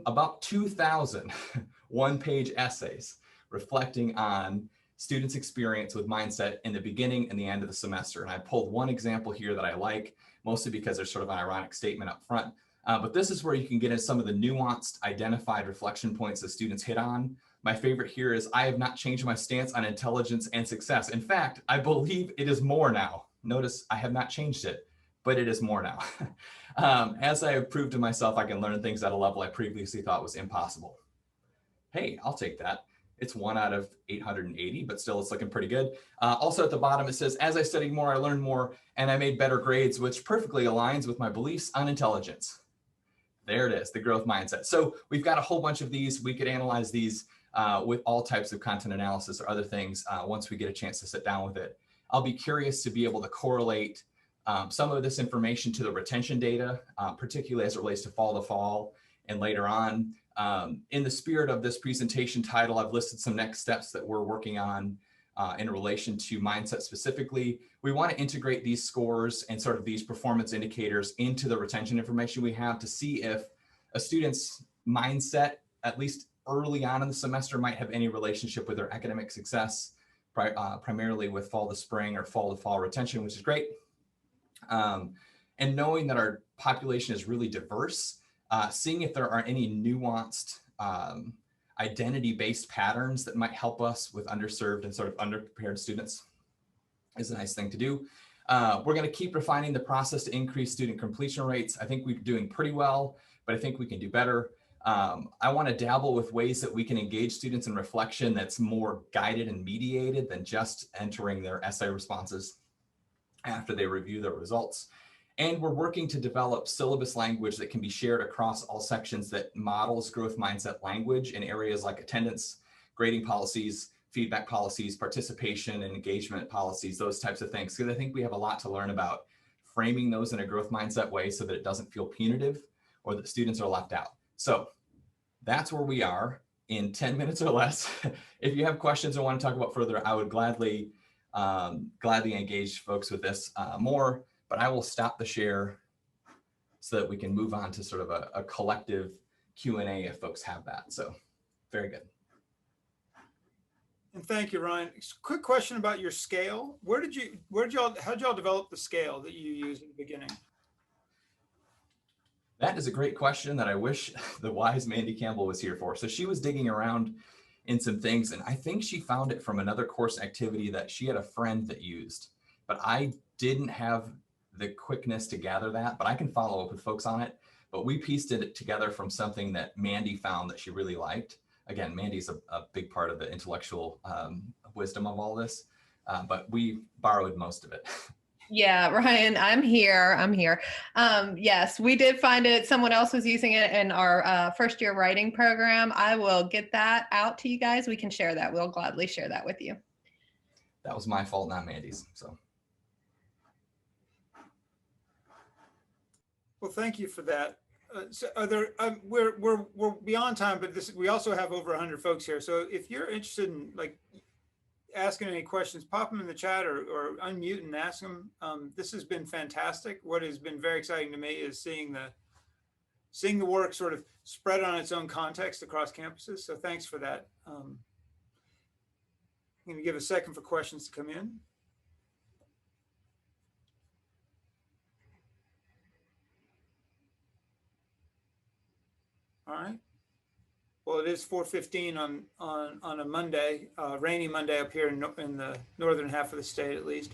about 2,000 one-page essays reflecting on students' experience with mindset in the beginning and the end of the semester. And I pulled one example here that I like, mostly because there's sort of an ironic statement up front. But this is where you can get into some of the nuanced identified reflection points that students hit on. My favorite here is, I have not changed my stance on intelligence and success. In fact, I believe it is more now. Notice I have not changed it, but it is more now. As I have proved to myself, I can learn things at a level I previously thought was impossible. Hey, I'll take that. It's 1 out of 880, but still it's looking pretty good. Also at the bottom, it says, as I studied more, I learned more, and I made better grades, which perfectly aligns with my beliefs on intelligence. There it is, the growth mindset. So we've got a whole bunch of these. We could analyze these with all types of content analysis or other things once we get a chance to sit down with it. I'll be curious to be able to correlate some of this information to the retention data, particularly as it relates to fall to fall and later on. In the spirit of this presentation title, I've listed some next steps that we're working on in relation to mindset specifically. We want to integrate these scores and sort of these performance indicators into the retention information we have to see if a student's mindset, at least early on in the semester, might have any relationship with their academic success, primarily with fall to spring or fall to fall retention, which is great. And knowing that our population is really diverse, seeing if there are any nuanced identity-based patterns that might help us with underserved and sort of underprepared students is a nice thing to do. We're going to keep refining the process to increase student completion rates. I think we're doing pretty well, but I think we can do better. I want to dabble with ways that we can engage students in reflection that's more guided and mediated than just entering their essay responses after they review their results. And we're working to develop syllabus language that can be shared across all sections that models growth mindset language in areas like attendance, grading policies, feedback policies, participation and engagement policies, those types of things. Because I think we have a lot to learn about framing those in a growth mindset way so that it doesn't feel punitive or that students are left out. So that's where we are in 10 minutes or less. If you have questions or want to talk about further, I would gladly engage folks with this more, but I will stop the share so that we can move on to sort of a collective Q&A if folks have that. So very good. And thank you, Ryan. Quick question about your how'd y'all develop the scale that you used at the beginning? That is a great question that I wish the wise Mandy Campbell was here for. So she was digging around in some things, and I think she found it from another course activity that she had a friend that used, but I didn't have the quickness to gather that, but I can follow up with folks on it. But we pieced it together from something that Mandy found that she really liked. Again, Mandy's a big part of the intellectual wisdom of all this, but we borrowed most of it. Yeah, Ryan, I'm here. Yes, we did find it. Someone else was using it in our first year writing program. I will get that out to you guys. We can share that. We'll gladly share that with you. That was my fault, not Mandy's. So. Well, thank you for that. So are there, we're beyond time, but we also have over 100 folks here. So if you're interested in like asking any questions, pop them in the chat or unmute and ask them. This has been fantastic. What has been very exciting to me is seeing the work sort of spread on its own context across campuses. So thanks for that. I'm going to give a second for questions to come in. All right. Well, it is 4:15 on a Monday, rainy Monday up here in the northern half of the state, at least.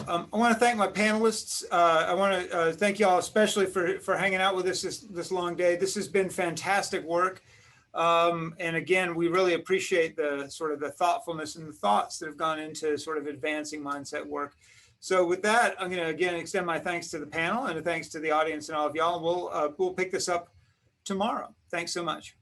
I want to thank my panelists. I want to thank you all especially for hanging out with us this long day. This has been fantastic work. And again, we really appreciate the sort of the thoughtfulness and the thoughts that have gone into sort of advancing mindset work. So with that, I'm going to again extend my thanks to the panel and a thanks to the audience and all of y'all. We'll pick this up tomorrow. Thanks so much.